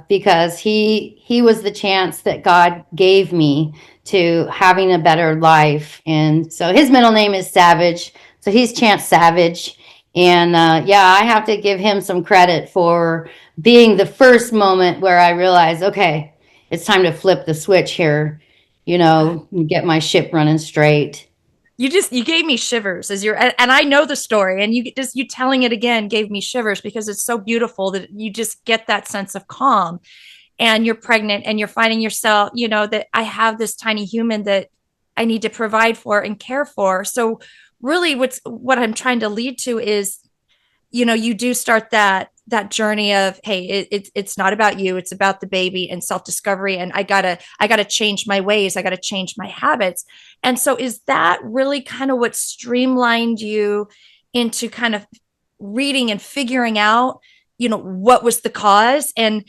because he was the chance that God gave me to having a better life. And so his middle name is Savage. So he's Chance Savage. And yeah, I have to give him some credit for being the first moment where I realized, okay, it's time to flip the switch here, you know, and get my ship running straight. You gave me shivers and I know the story, and you telling it again gave me shivers, because it's so beautiful that you just get that sense of calm, and you're pregnant and you're finding yourself, you know, that I have this tiny human that I need to provide for and care for. So really what I'm trying to lead to is, you know, you do start that journey of, hey, it's not about you, it's about the baby and self-discovery, and I gotta change my ways, I gotta change my habits. And so is that really kind of what streamlined you into kind of reading and figuring out, you know, what was the cause? And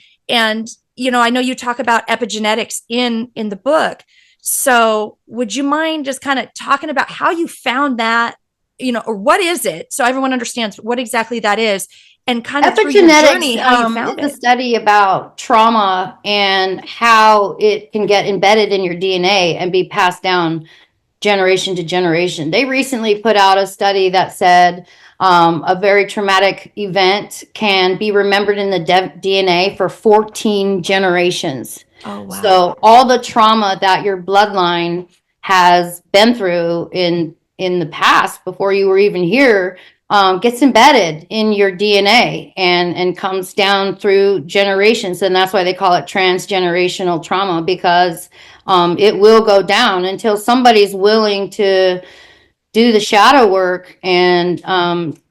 you know, I know you talk about epigenetics in the book, so would you mind just kind of talking about how you found that, you know, or what is it, so everyone understands what exactly that is, and kind of through your journey, how you found it. Is a study about trauma and how it can get embedded in your DNA and be passed down generation to generation. They recently put out a study that said a very traumatic event can be remembered in the DNA for 14 generations. Oh, wow. So all the trauma that your bloodline has been through in the past, before you were even here, gets embedded in your DNA and comes down through generations. And that's why they call it transgenerational trauma, because it will go down until somebody's willing to do the shadow work and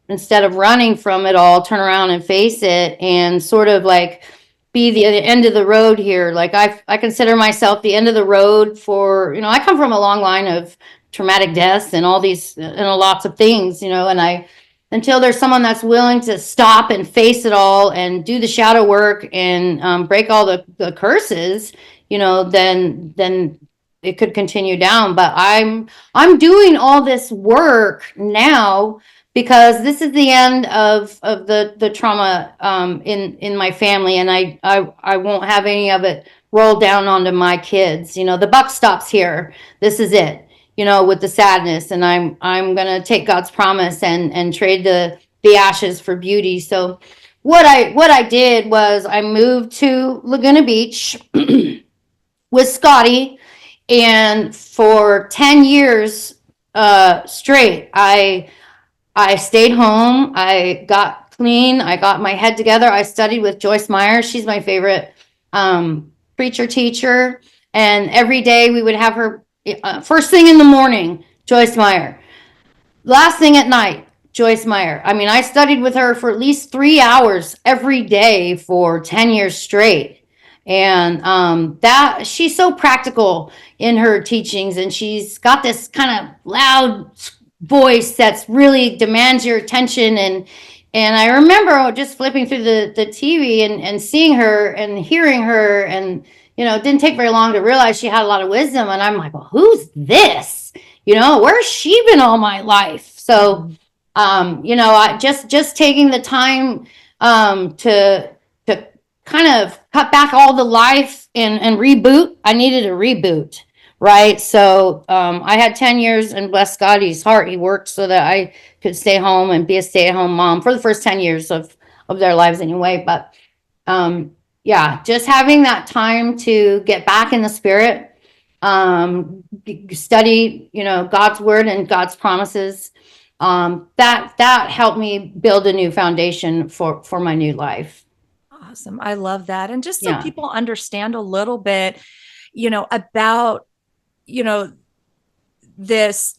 instead of running from it all, turn around and face it and sort of like be the end of the road here. Like I consider myself the end of the road for, you know, I come from a long line of traumatic deaths and all these, lots of things, and until there's someone that's willing to stop and face it all and do the shadow work and break all the curses, then it could continue down. But I'm doing all this work now because this is the end of the trauma in my family, and I won't have any of it roll down onto my kids. The buck stops here. This is it. With the sadness, and I'm gonna take God's promise and trade the ashes for beauty. So what I did was I moved to Laguna Beach with Scotty, and for 10 years straight, I stayed home. I got clean. I got my head together. I studied with Joyce Meyer. She's my favorite preacher teacher, and every day we would have her. First thing in the morning, Joyce Meyer. Last thing at night, Joyce Meyer. I mean, I studied with her for at least 3 hours every day for 10 years straight. And that she's so practical in her teachings, and she's got this kind of loud voice that's really demands your attention. And I remember just flipping through the TV and seeing her and hearing her, and it didn't take very long to realize she had a lot of wisdom. And I'm like, well, who's this? Where's she been all my life? So, I just taking the time to kind of cut back all the life and reboot. I needed a reboot, right? So I had 10 years, and bless Scotty's heart, he worked so that I could stay home and be a stay-at-home mom for the first 10 years of their lives anyway. But yeah, just having that time to get back in the spirit, study, God's word and God's promises. That helped me build a new foundation for my new life. Awesome. I love that. And just so people understand a little bit, about, this,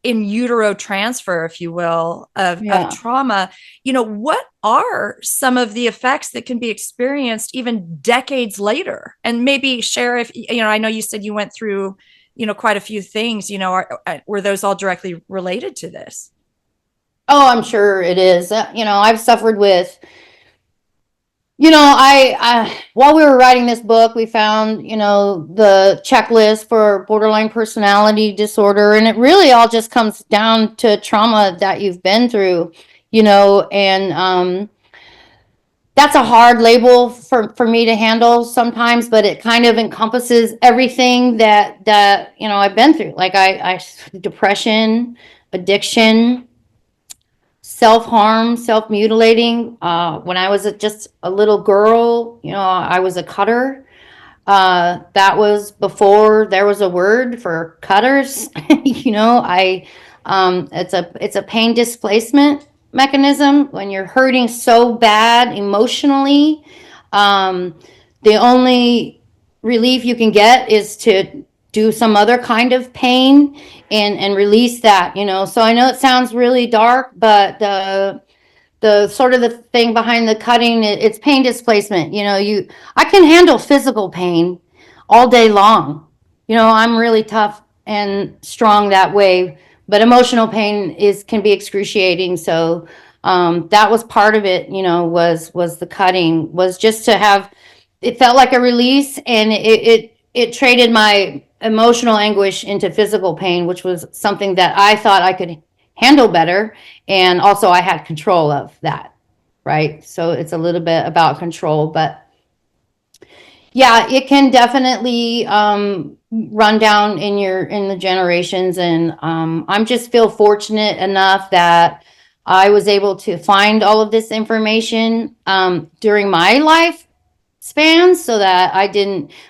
in utero transfer, if you will, of trauma, what are some of the effects that can be experienced even decades later? And maybe share if, I know you said you went through, quite a few things, were those all directly related to this? Oh, I'm sure it is. I've suffered with, I while we were writing this book, we found, the checklist for borderline personality disorder, and it really all just comes down to trauma that you've been through, and that's a hard label for me to handle sometimes, but it kind of encompasses everything that I've been through. Like I depression, addiction, self-harm, self-mutilating. When I was just a little girl, I was a cutter. That was before there was a word for cutters. It's a pain displacement mechanism. When you're hurting so bad emotionally, the only relief you can get is to do some other kind of pain and release that, So I know it sounds really dark, but the sort of the thing behind the cutting, it's pain displacement. I can handle physical pain all day long. I'm really tough and strong that way, but emotional pain can be excruciating. So that was part of it, was the cutting, was just to have, it felt like a release, and it traded my emotional anguish into physical pain, which was something that I thought I could handle better. And also I had control of that. Right. So it's a little bit about control, but yeah, it can definitely run down in the generations. And I'm just feel fortunate enough that I was able to find all of this information during my life spans, so that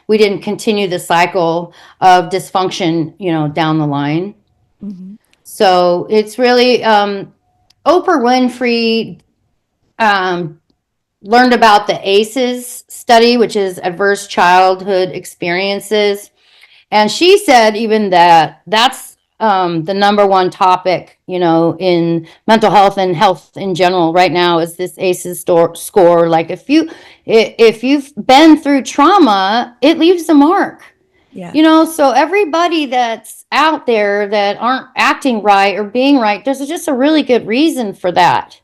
we didn't continue the cycle of dysfunction, down the line. Mm-hmm. So it's really, Oprah Winfrey learned about the ACEs study, which is adverse childhood experiences. And she said even that's the number one topic, in mental health and health in general right now, is this ACEs score. Like if you've been through trauma, it leaves a mark. Yeah. You know, so everybody that's out there that aren't acting right or being right, there's just a really good reason for that.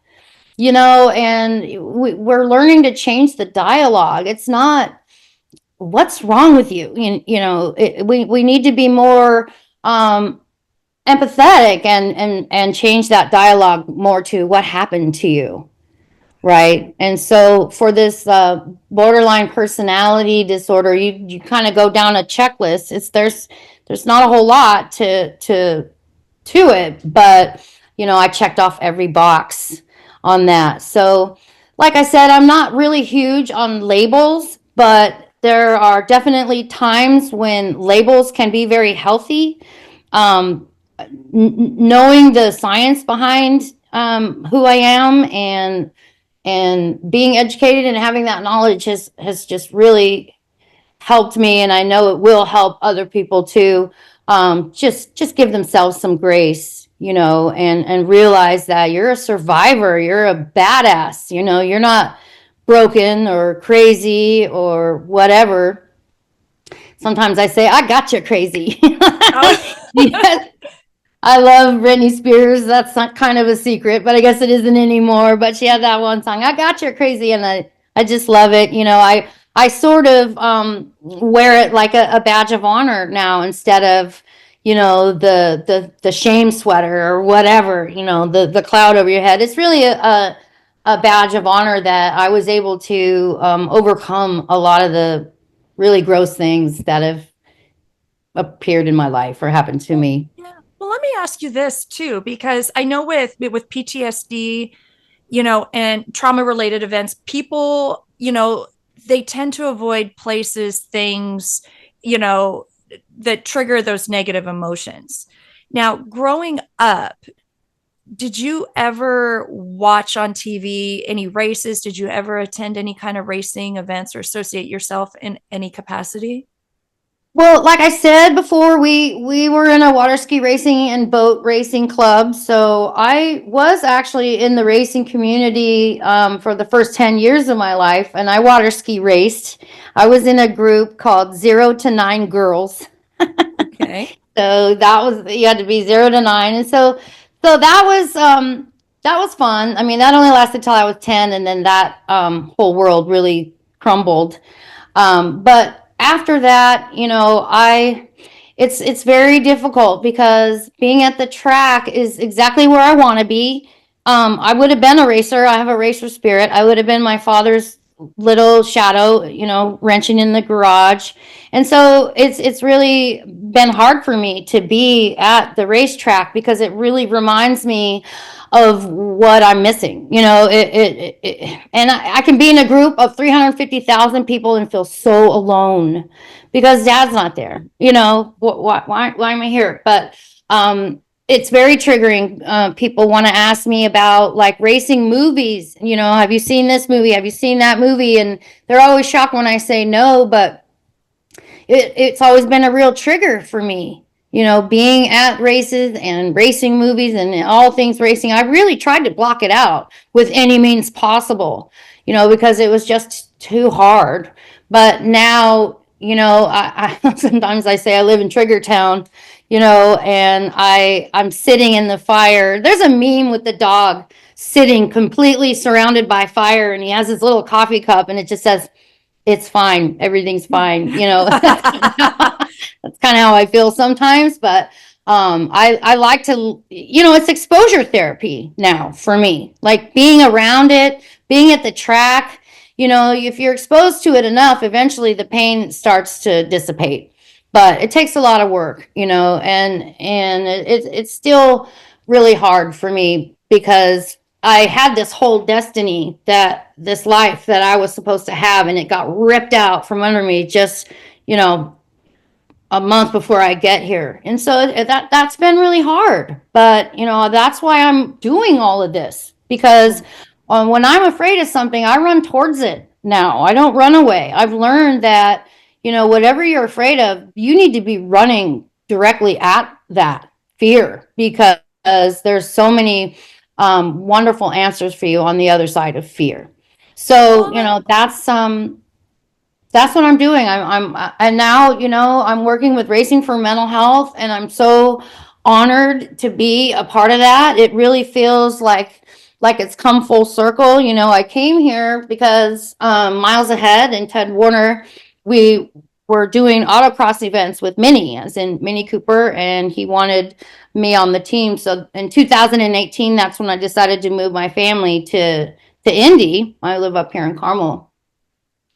You know, and we're learning to change the dialogue. It's not, what's wrong with you? You know, we need to be more empathetic and change that dialogue more to what happened to you. Right. And so for this borderline personality disorder, you kind of go down a checklist. There's not a whole lot to it, but you know, I checked off every box on that. So like I said, I'm not really huge on labels, but there are definitely times when labels can be very healthy. Um, Knowing the science behind who I am and being educated and having that knowledge has just really helped me, and I know it will help other people too. Just give themselves some grace, you know, and realize that you're a survivor, you're a badass, you know, you're not broken or crazy or whatever. Sometimes I say, I got you crazy. Oh. Yes. I love Britney Spears. That's not kind of a secret, but I guess it isn't anymore. But she had that one song, I Got You Crazy, and I just love it. You know, I sort of wear it like a badge of honor now instead of, you know, the shame sweater or whatever, you know, the cloud over your head. It's really a badge of honor that I was able to overcome a lot of the really gross things that have appeared in my life or happened to me. Yeah. Well, let me ask you this too, because I know with PTSD, you know, and trauma related events, people, you know, they tend to avoid places, things, you know, that trigger those negative emotions. Now, growing up, did you ever watch on TV any races? Did you ever attend any kind of racing events or associate yourself in any capacity? Well, like I said before, we were in a water ski racing and boat racing club. So I was actually in the racing community for the first 10 years of my life, and I water ski raced. I was in a group called 0 to 9 Girls. Okay. So that was, you had to be 0 to 9, and so that was fun. I mean, that only lasted till I was 10, and then that whole world really crumbled. But after that, you know, it's very difficult because being at the track is exactly where I want to be. I would have been a racer. I have a racer spirit. I would have been my father's little shadow, you know, wrenching in the garage. And so it's really been hard for me to be at the racetrack because it really reminds me of what I'm missing. You know, and I can be in a group of 350,000 people and feel so alone because dad's not there. You know, why am I here? But it's very triggering. People want to ask me about like racing movies. You know, have you seen this movie? Have you seen that movie? And they're always shocked when I say no, but it's always been a real trigger for me. You know, being at races and racing movies and all things racing, I really tried to block it out with any means possible, you know, because it was just too hard. But now, you know, I sometimes I say I live in Trigger Town, you know, and I'm sitting in the fire. There's a meme with the dog sitting completely surrounded by fire, and he has his little coffee cup, and it just says, it's fine. Everything's fine. You know, that's kind of how I feel sometimes. But I like to, you know, it's exposure therapy now for me. Like being around it, being at the track. You know, if you're exposed to it enough, eventually the pain starts to dissipate. But it takes a lot of work, you know, and it's still really hard for me because I had this whole destiny, that this life that I was supposed to have, and it got ripped out from under me just, you know, a month before I get here. And so that's been really hard. But, you know, that's why I'm doing all of this, because when I'm afraid of something, I run towards it now. I don't run away. I've learned that, you know, whatever you're afraid of, you need to be running directly at that fear, because there's so many wonderful answers for you on the other side of fear. So, Well, you know, That's what I'm doing. And now, I'm working with Racing for Mental Health, and I'm so honored to be a part of that. It really feels like it's come full circle. I came here because Miles Ahead and Ted Woerner, we were doing autocross events with Minnie, as in Minnie Cooper, and he wanted me on the team. So in 2018, that's when I decided to move my family to Indy. I live up here in Carmel.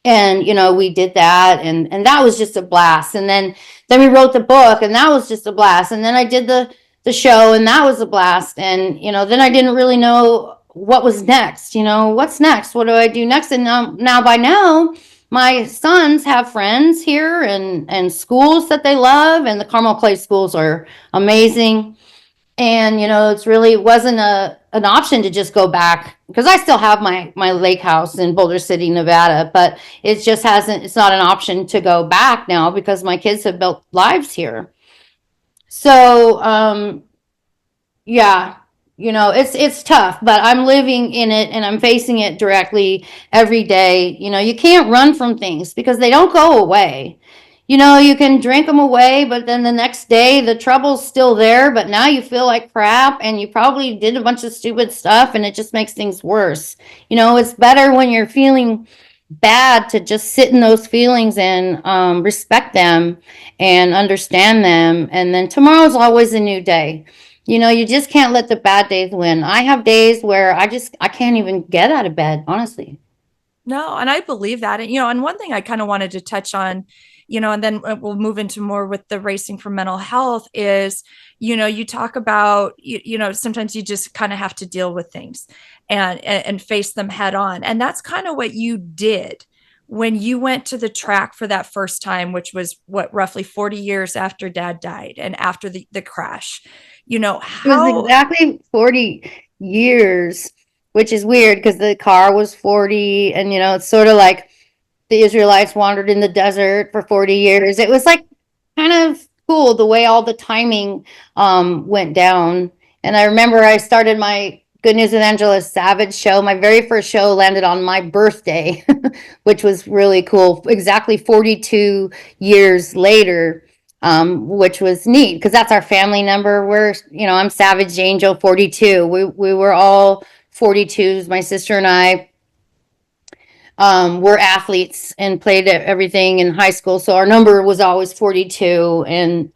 And we did that, and that was just a blast. And then we wrote the book, and that was just a blast. And then I did the show, and that was a blast. And then I didn't really know what was next. What's next? What do I do next? And now by now my sons have friends here, and schools that they love, and the Carmel Clay schools are amazing. And it's really wasn't an option to just go back, because I still have my lake house in Boulder City, Nevada, but it's not an option to go back now because my kids have built lives here. So yeah, it's tough, but I'm living in it, and I'm facing it directly every day. You can't run from things because they don't go away. You can drink them away, but then the next day the trouble's still there, but now you feel like crap, and you probably did a bunch of stupid stuff, and it just makes things worse. It's better when you're feeling bad to just sit in those feelings and respect them and understand them. And then tomorrow's always a new day. You just can't let the bad days win. I have days where I can't even get out of bed, honestly. No, and I believe that. And one thing I kind of wanted to touch on, and then we'll move into more with the Racing for Mental Health is, you talk about, sometimes you just kind of have to deal with things and face them head on. And that's kind of what you did when you went to the track for that first time, which was roughly 40 years after Dad died and after the crash. It was exactly 40 years, which is weird because the car was 40, and it's sort of like the Israelites wandered in the desert for 40 years. It was like kind of cool the way all the timing went down. And I remember I started my Good News with Angela Savage show. My very first show landed on my birthday, which was really cool. Exactly 42 years later. Which was neat because that's our family number. I'm Savage Angel 42. We were all 42s. My sister and I were athletes and played everything in high school. So our number was always 42. And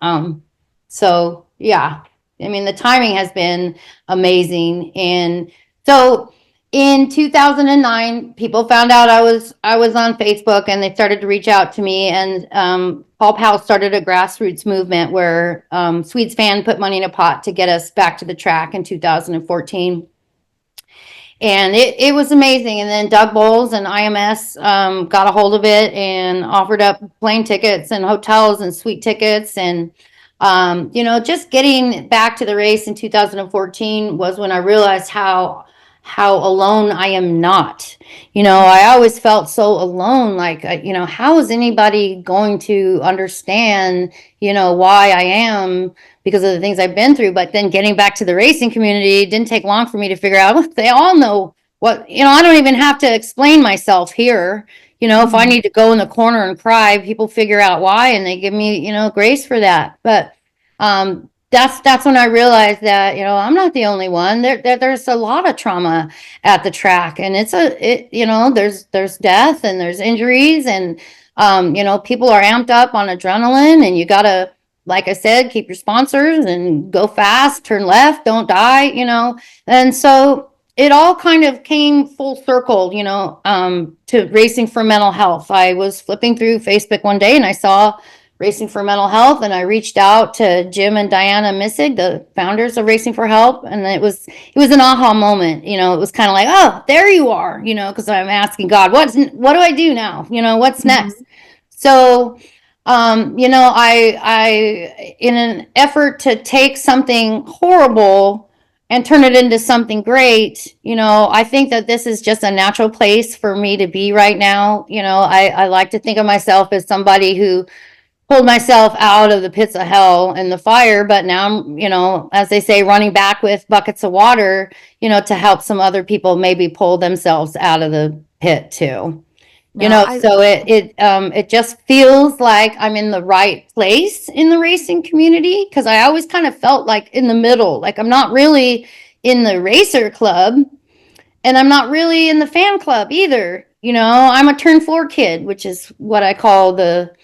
so, yeah, I mean, the timing has been amazing. And so in 2009, people found out I was on Facebook, and they started to reach out to me. And Paul Powell started a grassroots movement where Swedes Fan put money in a pot to get us back to the track in 2014. And it was amazing. And then Doug Bowles and IMS got a hold of it and offered up plane tickets and hotels and suite tickets. And, just getting back to the race in 2014 was when I realized how alone I am not. I always felt so alone. Like, how is anybody going to understand, why I am because of the things I've been through? But then getting back to the racing community, it didn't take long for me to figure out they all know what, I don't even have to explain myself here. If I need to go in the corner and cry, people figure out why, and they give me, grace for that. But that's when I realized that, I'm not the only one. There's a lot of trauma at the track, and there's death and there's injuries, and people are amped up on adrenaline, and you gotta, like I said, keep your sponsors and go fast, turn left, don't die, And so it all kind of came full circle, to Racing for Mental Health. I was flipping through Facebook one day, and I saw Racing for Mental Health, and I reached out to Jim and Diana Missig, the founders of Racing for Help, and it was an aha moment. It was kind of like, oh, there you are, because I'm asking God, what do I do now? What's next? So, I in an effort to take something horrible and turn it into something great, I think that this is just a natural place for me to be right now. I like to think of myself as somebody who pulled myself out of the pits of hell and the fire, but now I'm, as they say, running back with buckets of water, to help some other people maybe pull themselves out of the pit too. No, So it just feels like I'm in the right place in the racing community, because I always kind of felt like in the middle, like I'm not really in the racer club and I'm not really in the fan club either. I'm a turn 4 kid, which is what I call the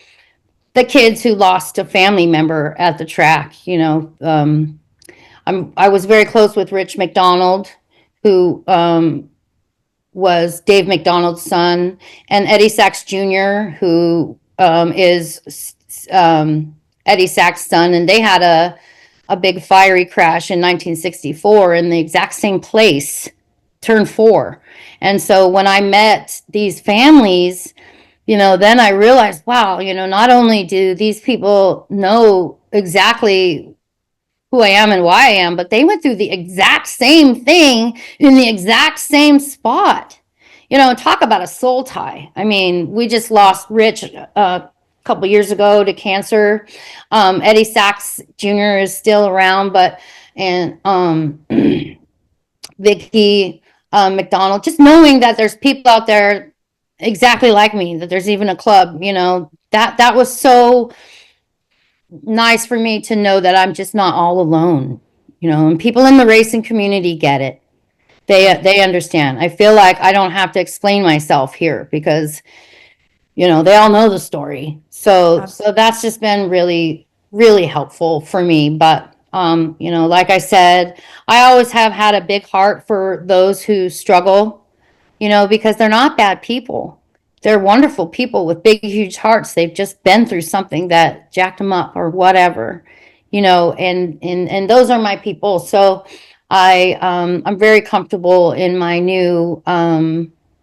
kids who lost a family member at the track. I was very close with Rich McDonald, who was Dave McDonald's son, and Eddie Sachs Jr., who is Eddie Sachs' son, and they had a big fiery crash in 1964 in the exact same place, turn 4. And so when I met these families, then I realized, wow, not only do these people know exactly who I am and why I am, but they went through the exact same thing in the exact same spot. Talk about a soul tie. I mean, we just lost Rich a couple years ago to cancer. Eddie Sachs Jr. is still around, and Vicky McDonald, just knowing that there's people out there exactly like me, that there's even a club, that was so nice for me to know that I'm just not all alone, and people in the racing community get it. They understand. I feel like I don't have to explain myself here, because they all know the story. So that's just been really, really helpful for me. But like I said, I always have had a big heart for those who struggle, because they're not bad people. They're wonderful people with big, huge hearts. They've just been through something that jacked them up or whatever, and those are my people. So I'm very comfortable in my new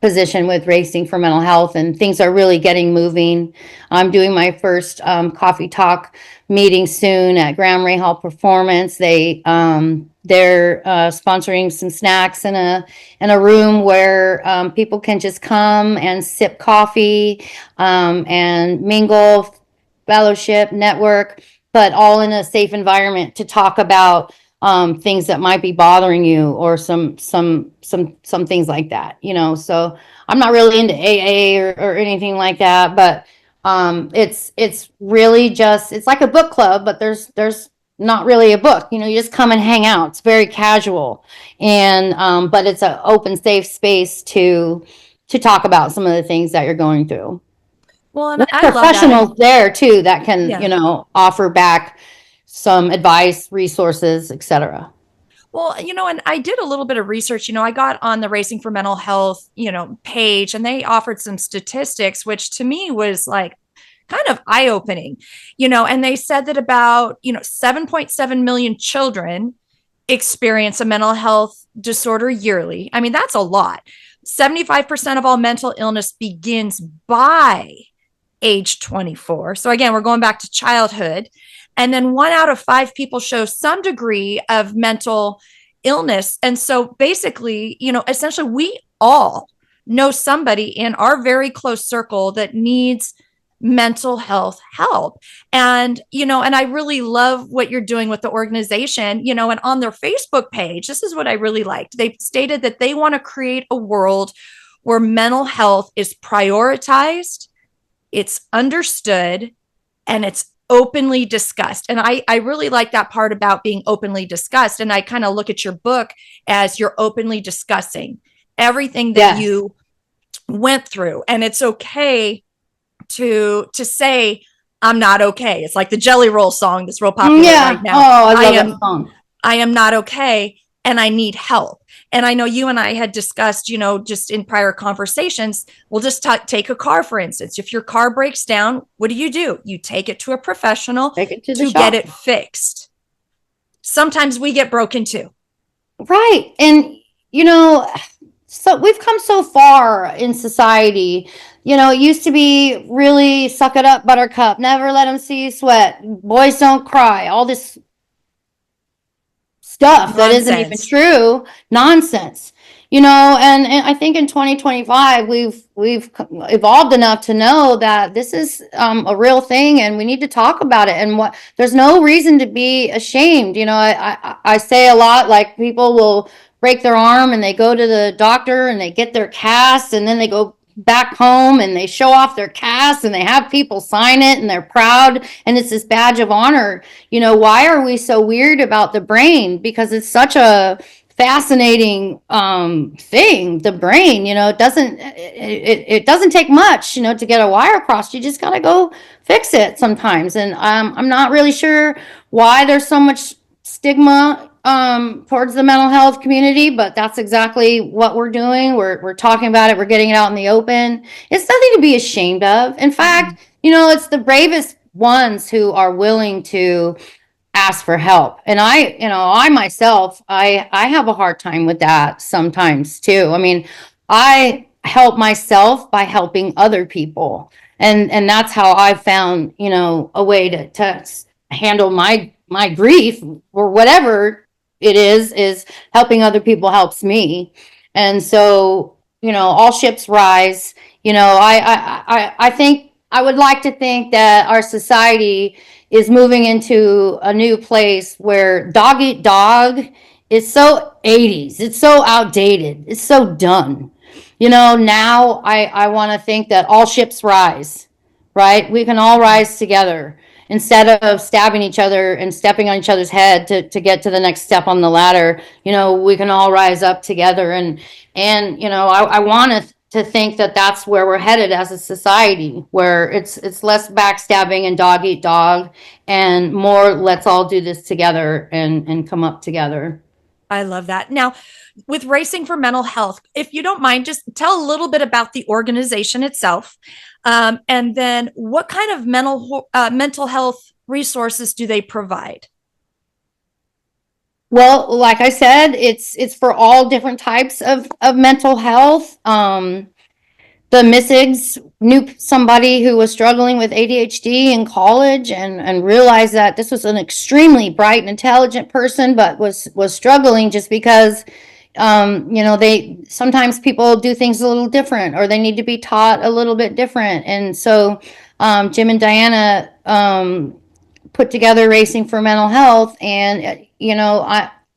position with Racing for Mental Health, and things are really getting moving. I'm doing my first coffee talk meeting soon at Graham Rahal Performance. They're sponsoring some snacks in a room where people can just come and sip coffee and mingle, fellowship, network, but all in a safe environment to talk about things that might be bothering you, or some things like that. So I'm not really into AA or anything like that, but it's really just, it's like a book club, but there's not really a book. You just come and hang out. It's very casual, and but it's an open, safe space to talk about some of the things that you're going through. Well, and There's I love professionals that. there too that can, Yeah. offer back some advice, resources, etc. Well, and I did a little bit of research. I got on the Racing for Mental Health, page, and they offered some statistics, which to me was like kind of eye opening, and they said that about, 7.7 million children experience a mental health disorder yearly. I mean, that's a lot. 75% of all mental illness begins by age 24. So again, we're going back to childhood. And then 1 out of 5 people show some degree of mental illness. And so basically, essentially, we all know somebody in our very close circle that needs mental health help. And, and I really love what you're doing with the organization, and on their Facebook page, this is what I really liked. They stated that they want to create a world where mental health is prioritized, it's understood, and it's openly discussed. And I really like that part about being openly discussed. And I kind of look at your book as you're openly discussing everything that you went through. And it's okay to say, I'm not okay. It's like the Jelly Roll song that's real popular right now. Oh, I love that song. I am not okay, and I need help. And I know you and I had discussed, just in prior conversations, we'll just take a car, for instance. If your car breaks down, what do? You take it to a professional to get it fixed. Sometimes we get broken too. Right. And, so we've come so far in society. It used to be really suck it up, buttercup, never let them see you sweat, boys don't cry, all this stuff that isn't even true, nonsense, and I think in 2025 we've evolved enough to know that this is a real thing, and we need to talk about it. And there's no reason to be ashamed. I say a lot, like, people will break their arm and they go to the doctor and they get their cast, and then they go back home and they show off their cast and they have people sign it and they're proud and it's this badge of honor. Why are we so weird about the brain? Because it's such a fascinating thing. The brain, it doesn't take much, to get a wire crossed. You just got to go fix it sometimes. And I'm not really sure why there's so much stigma towards the mental health community, but that's exactly what we're doing. We're talking about it. We're getting it out in the open. It's nothing to be ashamed of. In fact, it's the bravest ones who are willing to ask for help. And I myself, I have a hard time with that sometimes too. I mean, I help myself by helping other people. And that's how I found, a way to handle my grief or whatever it is helping other people helps me. And so, all ships rise. I think I would like to think that our society is moving into a new place where dog eat dog is so 80s. It's so outdated. It's so done. Now I want to think that all ships rise, right? We can all rise together instead of stabbing each other and stepping on each other's head to get to the next step on the ladder. We can all rise up together. And I want to think that that's where we're headed as a society, where it's less backstabbing and dog eat dog and more let's all do this together and come up together. I love that. Now, with Racing for Mental Health, if you don't mind, just tell a little bit about the organization itself, and then what kind of mental health resources do they provide? Well, like I said, it's for all different types of mental health. The MISIGs knew somebody who was struggling with ADHD in college and realized that this was an extremely bright and intelligent person, but was struggling just because, they sometimes people do things a little different or they need to be taught a little bit different. And so Jim and Diana put together Racing for Mental Health. And,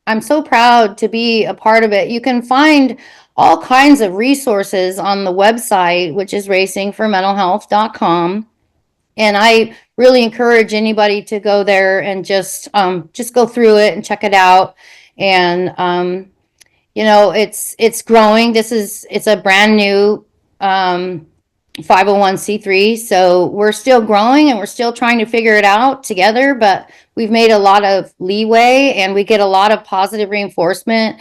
I'm so proud to be a part of it. You can find all kinds of resources on the website, which is racingformentalhealth.com. And I really encourage anybody to go there and just go through it and check it out. And, it's growing. It's a brand new 501c3. So we're still growing and we're still trying to figure it out together, but we've made a lot of leeway and we get a lot of positive reinforcement.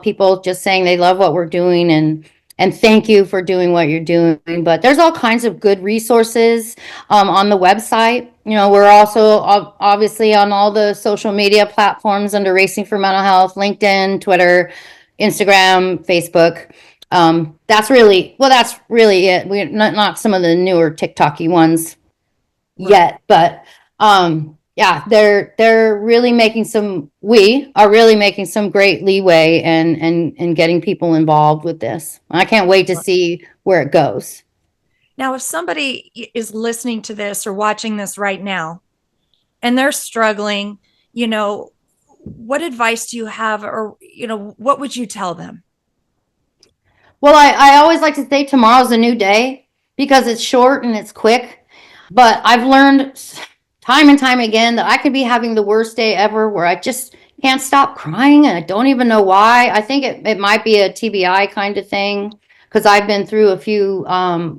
People just saying they love what we're doing and thank you for doing what you're doing. But there's all kinds of good resources on the website. We're also obviously on all the social media platforms under Racing for Mental Health, LinkedIn, Twitter, Instagram, Facebook. That's really it. We're not some of the newer TikToky ones yet, but yeah, they're really making we are really making some great leeway and getting people involved with this. I can't wait to see where it goes. Now, if somebody is listening to this or watching this right now and they're struggling, what advice do you have, or, what would you tell them? Well, I always like to say tomorrow's a new day because it's short and it's quick. But I've learned time and time again that I could be having the worst day ever where I just can't stop crying and I don't even know why. I think it might be a TBI kind of thing because I've been through a few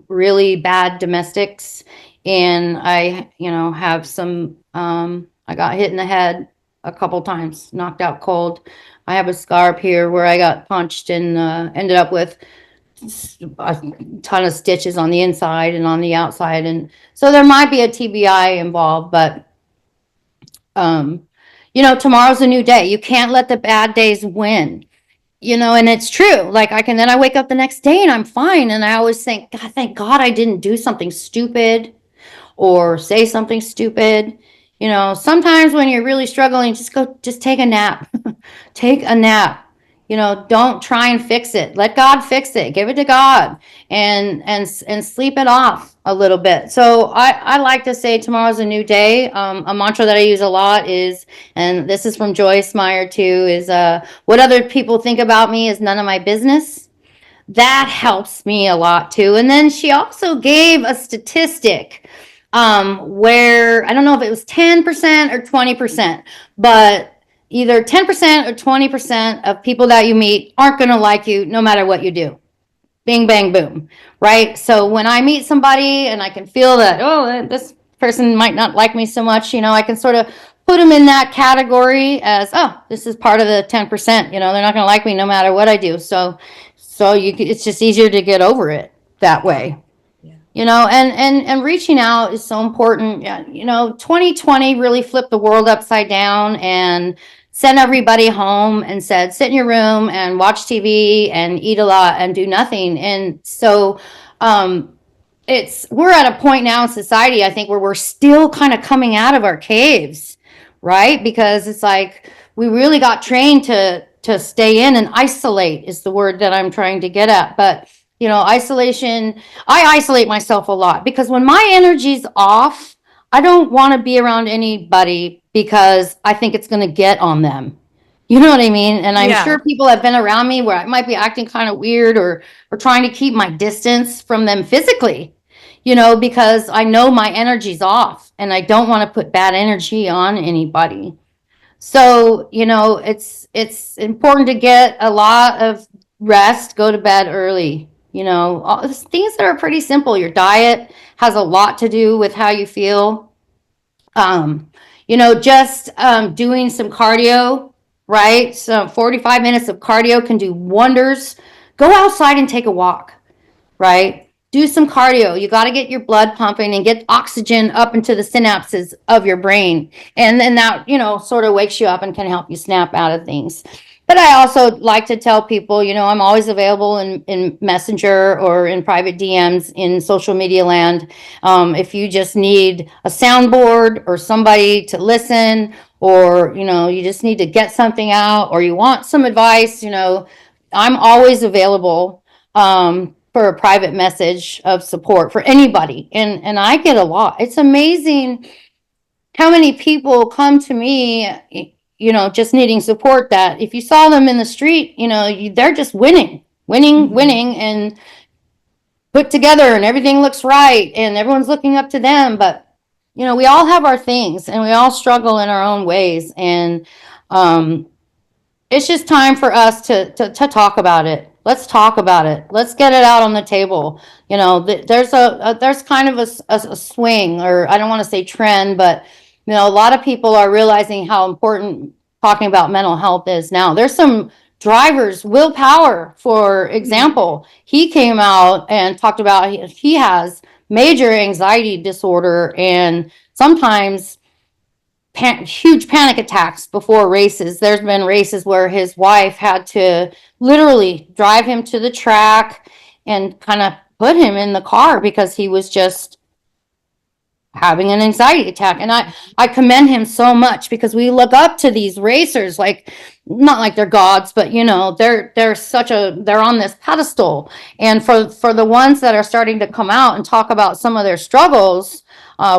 really bad domestics and I, have some, I got hit in the head a couple times, knocked out cold. I have a scar up here where I got punched and ended up with a ton of stitches on the inside and on the outside. And so there might be a TBI involved, but, tomorrow's a new day. You can't let the bad days win, and it's true. Like then I wake up the next day and I'm fine. And I always think, God, thank God I didn't do something stupid or say something stupid. Sometimes when you're really struggling, just take a nap. Take a nap. Don't try and fix it. Let God fix it. Give it to God and sleep it off a little bit. So I like to say tomorrow's a new day. A mantra that I use a lot is, and this is from Joyce Meyer too, is what other people think about me is none of my business. that helps me a lot too. And then she also gave a statistic where I don't know if it was 10% or 20%, but either 10% or 20% of people that you meet aren't going to like you no matter what you do. Bing, bang, boom, right? So when I meet somebody and I can feel that, oh, this person might not like me so much, I can sort of put them in that category as, oh, this is part of the 10%, they're not going to like me no matter what I do. So it's just easier to get over it that way. Yeah. And reaching out is so important. 2020 really flipped the world upside down and sent everybody home and said, sit in your room and watch TV and eat a lot and do nothing. And so we're at a point now in society, I think, where we're still kind of coming out of our caves, right? Because it's like we really got trained to stay in and isolate is the word that I'm trying to get at. But isolation, I isolate myself a lot because when my energy's off, I don't want to be around anybody because I think it's going to get on them. You know what I mean? And I'm sure people have been around me where I might be acting kind of weird or trying to keep my distance from them physically, because I know my energy's off and I don't want to put bad energy on anybody. So, it's important to get a lot of rest, go to bed early. Things that are pretty simple. Your diet has a lot to do with how you feel. Just doing some cardio, right? So 45 minutes of cardio can do wonders. Go outside and take a walk, right? Do some cardio. You got to get your blood pumping and get oxygen up into the synapses of your brain. And then that, sort of wakes you up and can help you snap out of things. But I also like to tell people, I'm always available in Messenger or in private DMs in social media land. If you just need a soundboard or somebody to listen, or, you just need to get something out or you want some advice, I'm always available for a private message of support for anybody. And I get a lot. It's amazing how many people come to me, just needing support, that if you saw them in the street, they're just winning, and put together and everything looks right and everyone's looking up to them. But, we all have our things and we all struggle in our own ways. And it's just time for us to talk about it. Let's talk about it. Let's get it out on the table. There's kind of a swing, or I don't want to say trend, but a lot of people are realizing how important talking about mental health is now. There's some drivers, Will Power, for example, he came out and talked about he has major anxiety disorder and sometimes huge panic attacks before races. There's been races where his wife had to literally drive him to the track and kind of put him in the car because he was just having an anxiety attack. And I commend him so much because we look up to these racers, like, not like they're gods, but they're on this pedestal. And for the ones that are starting to come out and talk about some of their struggles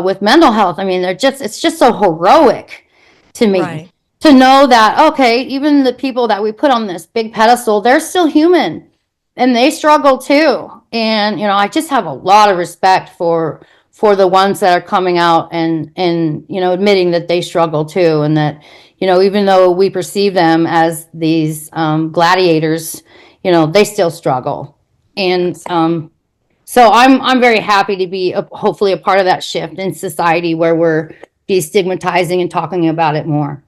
with mental health, I mean, it's just so heroic to me to know that, okay, even the people that we put on this big pedestal, they're still human and they struggle too. And, I just have a lot of respect for the ones that are coming out and admitting that they struggle too. And that, even though we perceive them as these gladiators, they still struggle. And so I'm very happy to be hopefully a part of that shift in society where we're destigmatizing and talking about it more.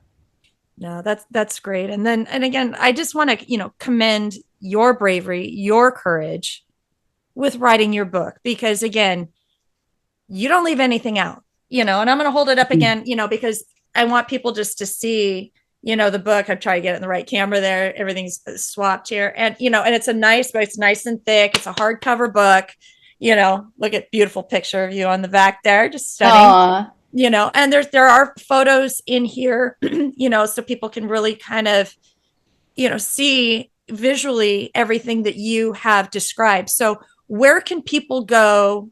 No, that's great. And again, I just want to, commend your bravery, your courage with writing your book, because again, you don't leave anything out, and I'm going to hold it up again, because I want people just to see, the book. I'm trying to get it in the right camera there. Everything's swapped here. And, and it's it's nice and thick. It's a hardcover book, look at beautiful picture of you on the back there. Just stunning. Aww. And there are photos in here, so people can really kind of, see visually everything that you have described. So where can people go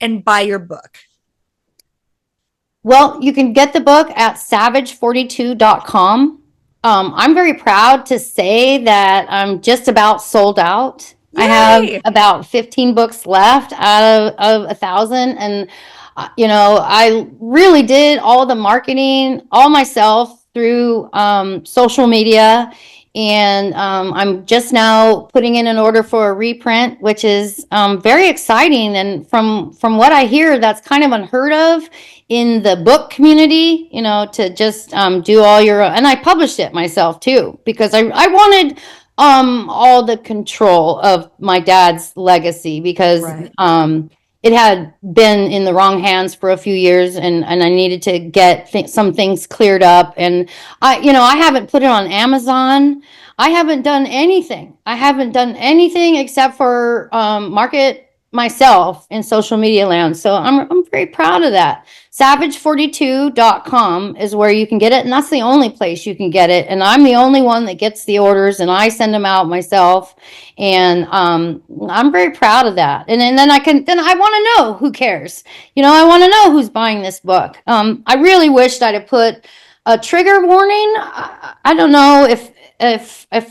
and buy your book? Well, you can get the book at savage42.com. I'm very proud to say that I'm just about sold out. I have Yay! about 15 books left out of 1,000. And, I really did all the marketing all myself through social media. And I'm just now putting in an order for a reprint, which is very exciting. And from what I hear, that's kind of unheard of in the book community, to just do all your own. And I published it myself too, because I wanted all the control of my dad's legacy, because Right. it had been in the wrong hands for a few years, and I needed to get some things cleared up. And I haven't put it on Amazon. I haven't done anything. I haven't done anything except for market myself in social media land. So I'm very proud of that. Savage42.com is where you can get it, and that's the only place you can get it. And I'm the only one that gets the orders, and I send them out myself. And I'm very proud of that. And then I want to know who cares. I want to know who's buying this book. I really wished I'd have put a trigger warning. I don't know if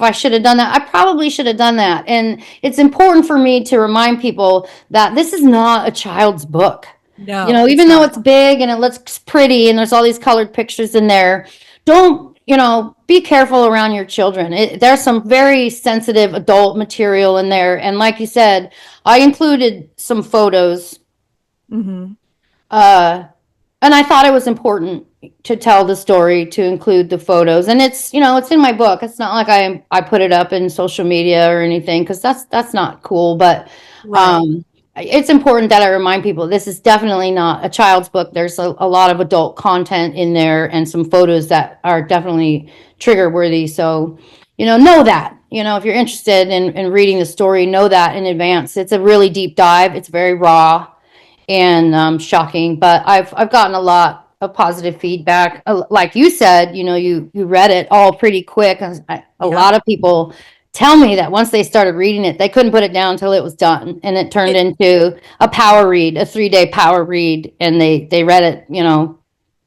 I should have done that. I probably should have done that. And it's important for me to remind people that this is not a child's book. No, Even though it's big and it looks pretty and there's all these colored pictures in there, don't, be careful around your children. There's some very sensitive adult material in there. And like you said, I included some photos. Mm-hmm. And I thought it was important to tell the story, to include the photos. And it's in my book. It's not like I put it up in social media or anything, because that's not cool. But Right. It's important that I remind people this is definitely not a child's book. There's a lot of adult content in there, and some photos that are definitely trigger worthy. So, know that. If you're interested in reading the story, know that in advance. It's a really deep dive. It's very raw and shocking, but I've gotten a lot of positive feedback. Like you said, you read it all pretty quick. A lot of people tell me that once they started reading it, they couldn't put it down until it was done, and it turned into a power read, a 3-day power read, and they read it,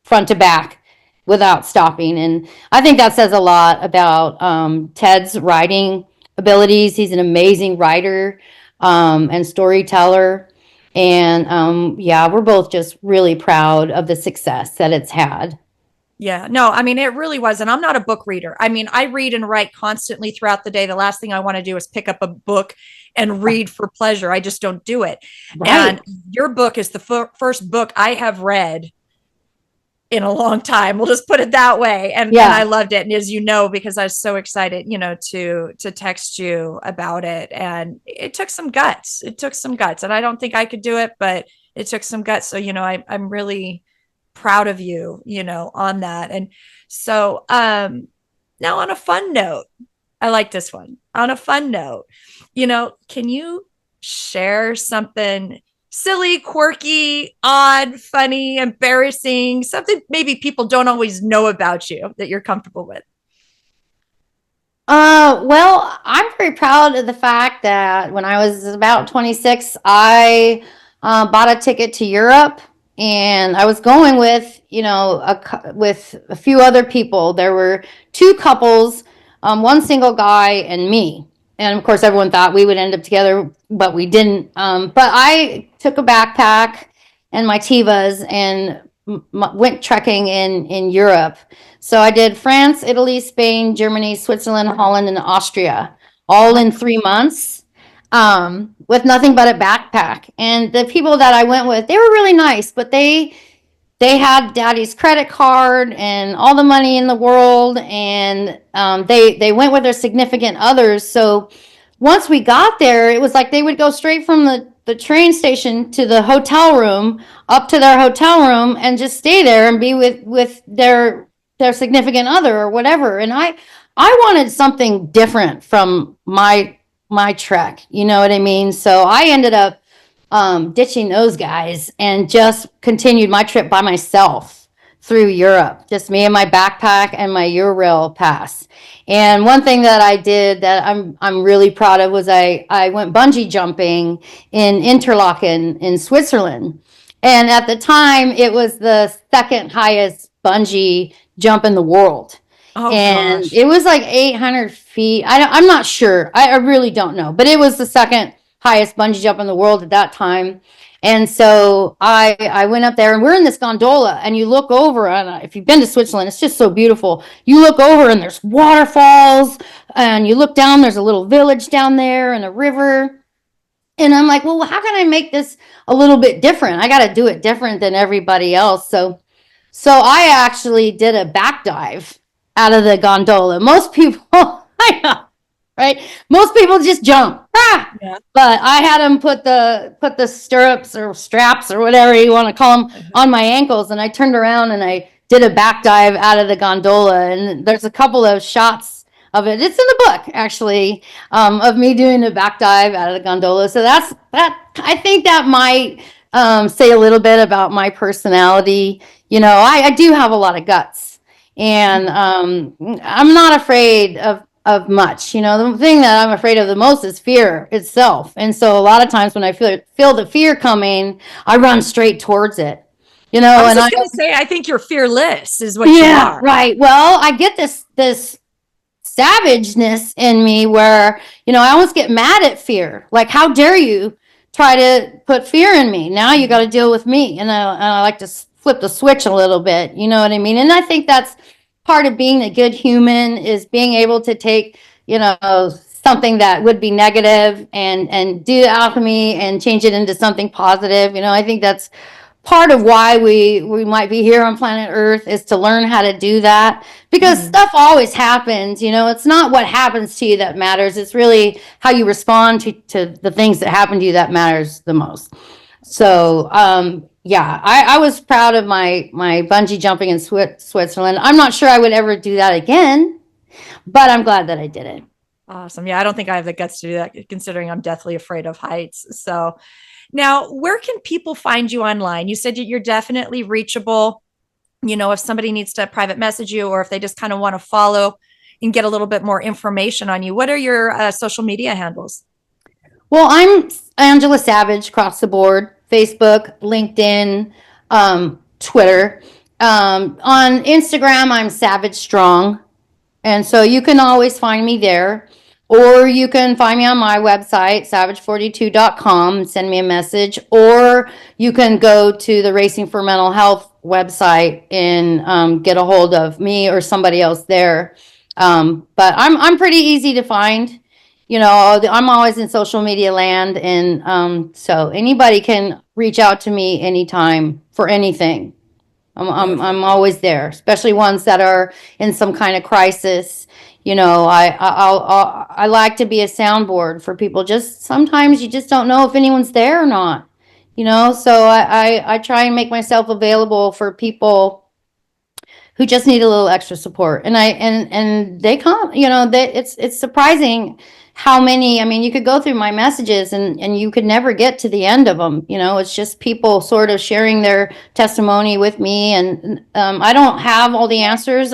front to back without stopping. And I think that says a lot about Ted's writing abilities. He's an amazing writer and storyteller. And we're both just really proud of the success that it's had. Yeah, no, I mean, it really was. And I'm not a book reader. I mean, I read and write constantly throughout the day. The last thing I want to do is pick up a book and read for pleasure. I just don't do it. Right. And your book is the first book I have read in a long time. We'll just put it that way. And I loved it. And as you know, because I was so excited, to text you about it. And it took some guts. And I don't think I could do it, but it took some guts. So, I'm really proud of you, on that. And so now on a fun note, I like this one. On a fun note, can you share something silly, quirky, odd, funny, embarrassing, something maybe people don't always know about you that you're comfortable with? Well, I'm very proud of the fact that when I was about 26, I bought a ticket to Europe. And I was going with, with a few other people. There were 2 couples, one single guy and me. And of course, everyone thought we would end up together, but we didn't. But I took a backpack and my Tevas and went trekking in Europe. So I did France, Italy, Spain, Germany, Switzerland, Holland, and Austria, all in 3 months. With nothing but a backpack. And the people that I went with, they were really nice, but they had daddy's credit card and all the money in the world. And they went with their significant others. So once we got there, it was like they would go straight from the train station to the hotel room, up to their hotel room, and just stay there and be with their significant other or whatever. And I wanted something different from my trek, you know what I mean? So I ended up ditching those guys and just continued my trip by myself through Europe, just me and my backpack and my Eurail pass. And one thing that I did that I'm really proud of was I went bungee jumping in Interlaken in Switzerland. And at the time, it was the second highest bungee jump in the world. Oh And gosh. it was like 800 feet. I'm not sure. I really don't know, but it was the second highest bungee jump in the world at that time. And so I went up there, and we're in this gondola, and you look over, and if you've been to Switzerland, it's just so beautiful. You look over and there's waterfalls, and you look down, there's a little village down there and a river. And I'm like, well, how can I make this a little bit different? I got to do it different than everybody else. So I actually did a back dive out of the gondola. Most people, I know, right? Most people just jump. Ah! Yeah. But I had them put the stirrups or straps or whatever you want to call them on my ankles, and I turned around and I did a back dive out of the gondola. And there's a couple of shots of it. It's in the book, actually, of me doing a back dive out of the gondola. So that. I think that might say a little bit about my personality. I do have a lot of guts, and I'm not afraid of much. The thing that I'm afraid of the most is fear itself. And so a lot of times when I feel the fear coming, I run straight towards it. I was just going to say, I think you're fearless is what you are. Right. Well, I get this savageness in me where, I almost get mad at fear. Like, how dare you try to put fear in me? Now you got to deal with me. And I like to flip the switch a little bit. You know what I mean? And I think that's part of being a good human, is being able to take, something that would be negative and do alchemy and change it into something positive. I think that's part of why we might be here on planet Earth, is to learn how to do that, because stuff always happens. It's not what happens to you that matters. It's really how you respond to the things that happen to you that matters the most. So I was proud of my bungee jumping in Switzerland. I'm not sure I would ever do that again, but I'm glad that I did it. Awesome. Yeah, I don't think I have the guts to do that, considering I'm deathly afraid of heights. So now, where can people find you online? You said you're definitely reachable. If somebody needs to private message you, or if they just kind of want to follow and get a little bit more information on you, what are your social media handles? Well, I'm Angela Savage across the board: Facebook, LinkedIn, Twitter. On Instagram, I'm Savage Strong. And so you can always find me there. Or you can find me on my website, savage42.com, and send me a message. Or you can go to the Racing for Mental Health website and get a hold of me or somebody else there. But I'm pretty easy to find. I'm always in social media land, and so anybody can reach out to me anytime for anything. I'm always there, especially ones that are in some kind of crisis. I like to be a soundboard for people. Just sometimes you just don't know if anyone's there or not. So I try and make myself available for people who just need a little extra support. And they come. It's surprising how many. I mean, you could go through my messages and you could never get to the end of them. It's just people sort of sharing their testimony with me. And I don't have all the answers.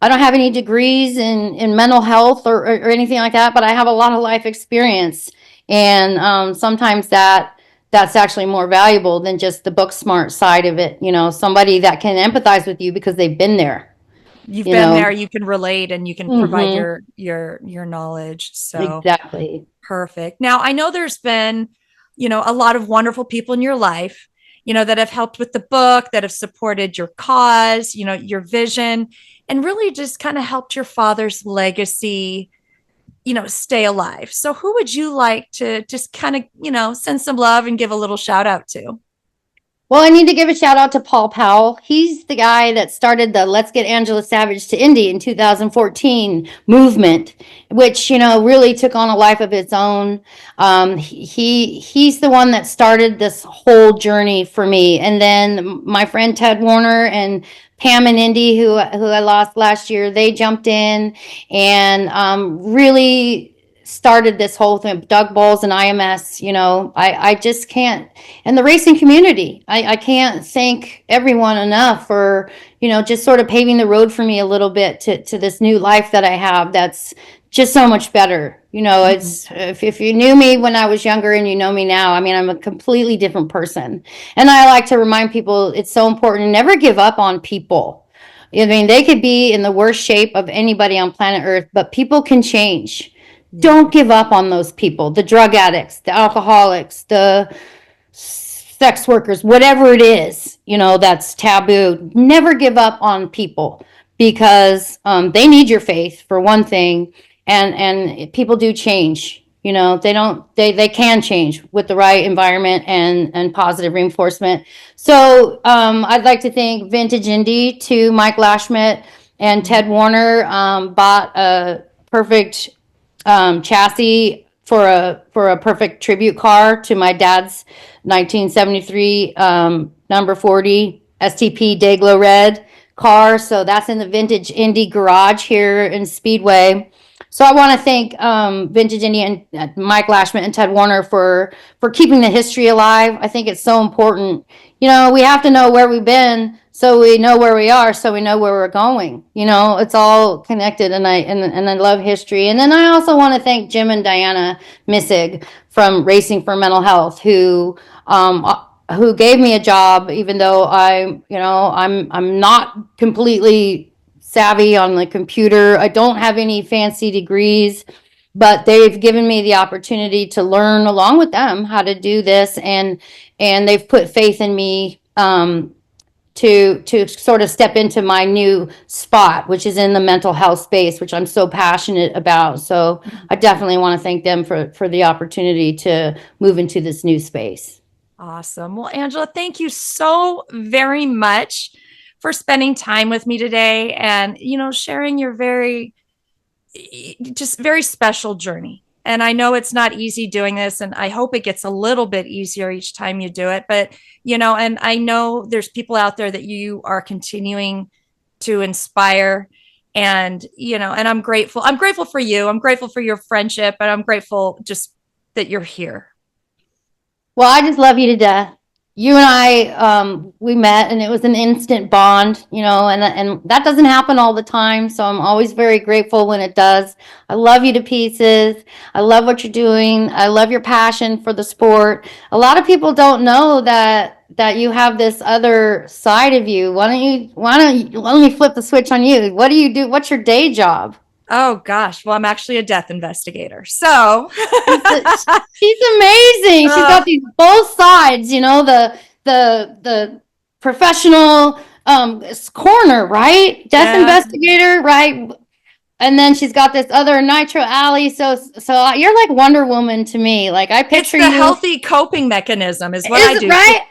I don't have any degrees in mental health or anything like that, but I have a lot of life experience. And sometimes that's actually more valuable than just the book smart side of it. Somebody that can empathize with you because they've been there. You've been there, you can relate, and you can provide your knowledge. So exactly. Perfect. Now, I know there's been, a lot of wonderful people in your life, that have helped with the book, that have supported your cause, your vision, and really just kind of helped your father's legacy, stay alive. So who would you like to just kind of, send some love and give a little shout out to? Well, I need to give a shout out to Paul Powell. He's the guy that started the Let's Get Angela Savage to Indy in 2014 movement, which, really took on a life of its own. He's the one that started this whole journey for me. And then my friend Ted Woerner and Pam and Indy, who I lost last year, they jumped in and really started this whole thing. Doug Bowles and IMS, I just can't, and the racing community, I can't thank everyone enough for, just sort of paving the road for me a little bit to this new life that I have that's just so much better. It's, if you knew me when I was younger and you know me now, I mean, I'm a completely different person. And I like to remind people it's so important to never give up on people. I mean, they could be in the worst shape of anybody on planet Earth, but people can change. Don't give up on those people, the drug addicts, the alcoholics, the sex workers, whatever it is, that's taboo. Never give up on people, because they need your faith for one thing, and people do change. They can change with the right environment and positive reinforcement. So I'd like to thank Vintage Indy, to Mike Lashmet and Ted Woerner. Bought a perfect chassis for a perfect tribute car to my dad's 1973 number 40 STP Dayglow Red car. So that's in the Vintage Indy garage here in Speedway. So I want to thank Vintage Indy and Mike Lashman and Ted Woerner for keeping the history alive. I think it's so important. We have to know where we've been, so we know where we are, so we know where we're going. It's all connected, and I love history. And then I also want to thank Jim and Diana Missig from Racing for Mental Health, who gave me a job, even though I'm not completely savvy on the computer. I don't have any fancy degrees, but they've given me the opportunity to learn along with them how to do this, and they've put faith in me to sort of step into my new spot, which is in the mental health space, which I'm so passionate about. So I definitely want to thank them for the opportunity to move into this new space. Awesome. Well, Angela, thank you so very much for spending time with me today, and sharing your very special journey. And I know it's not easy doing this, and I hope it gets a little bit easier each time you do it. But and I know there's people out there that you are continuing to inspire, and and I'm grateful for you. I'm grateful for your friendship, and I'm grateful just that you're here. Well, I just love you to death. You and I, we met, and it was an instant bond, and that doesn't happen all the time. So I'm always very grateful when it does. I love you to pieces. I love what you're doing. I love your passion for the sport. A lot of people don't know that you have this other side of you. Why don't you let me flip the switch on you? What do you do? What's your day job? Oh gosh. Well, I'm actually a death investigator. So she's amazing. She's got these both sides, the professional corner, right? Death investigator, right? And then she's got this other Nitro Allie. So you're like Wonder Woman to me. Like, I picture it's the healthy coping mechanism is what I do. Right?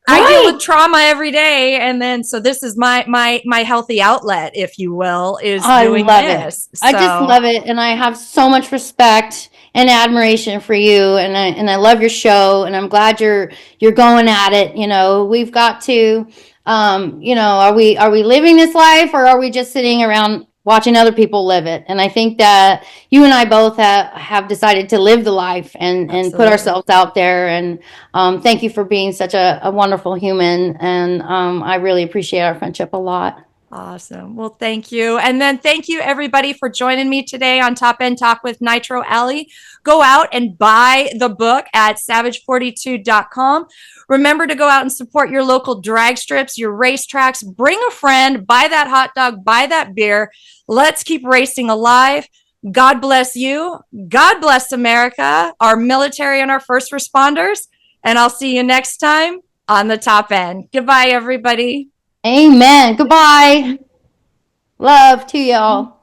I deal with trauma every day, and then so this is my healthy outlet, if you will, is doing this. I just love it, and I have so much respect and admiration for you, and I love your show, and I'm glad you're going at it. We've got to, are we living this life, or are we just sitting around watching other people live it? And I think that you and I both have decided to live the life and put ourselves out there. And thank you for being such a wonderful human. And I really appreciate our friendship a lot. Awesome. Well, thank you. And then thank you everybody for joining me today on Top End Talk with Nitro Allie. Go out and buy the book at savage42.com. Remember to go out and support your local drag strips, your racetracks. Bring a friend, buy that hot dog, buy that beer. Let's keep racing alive. God bless you. God bless America, our military and our first responders. And I'll see you next time on the Top End. Goodbye, everybody. Amen. Goodbye. Love to y'all.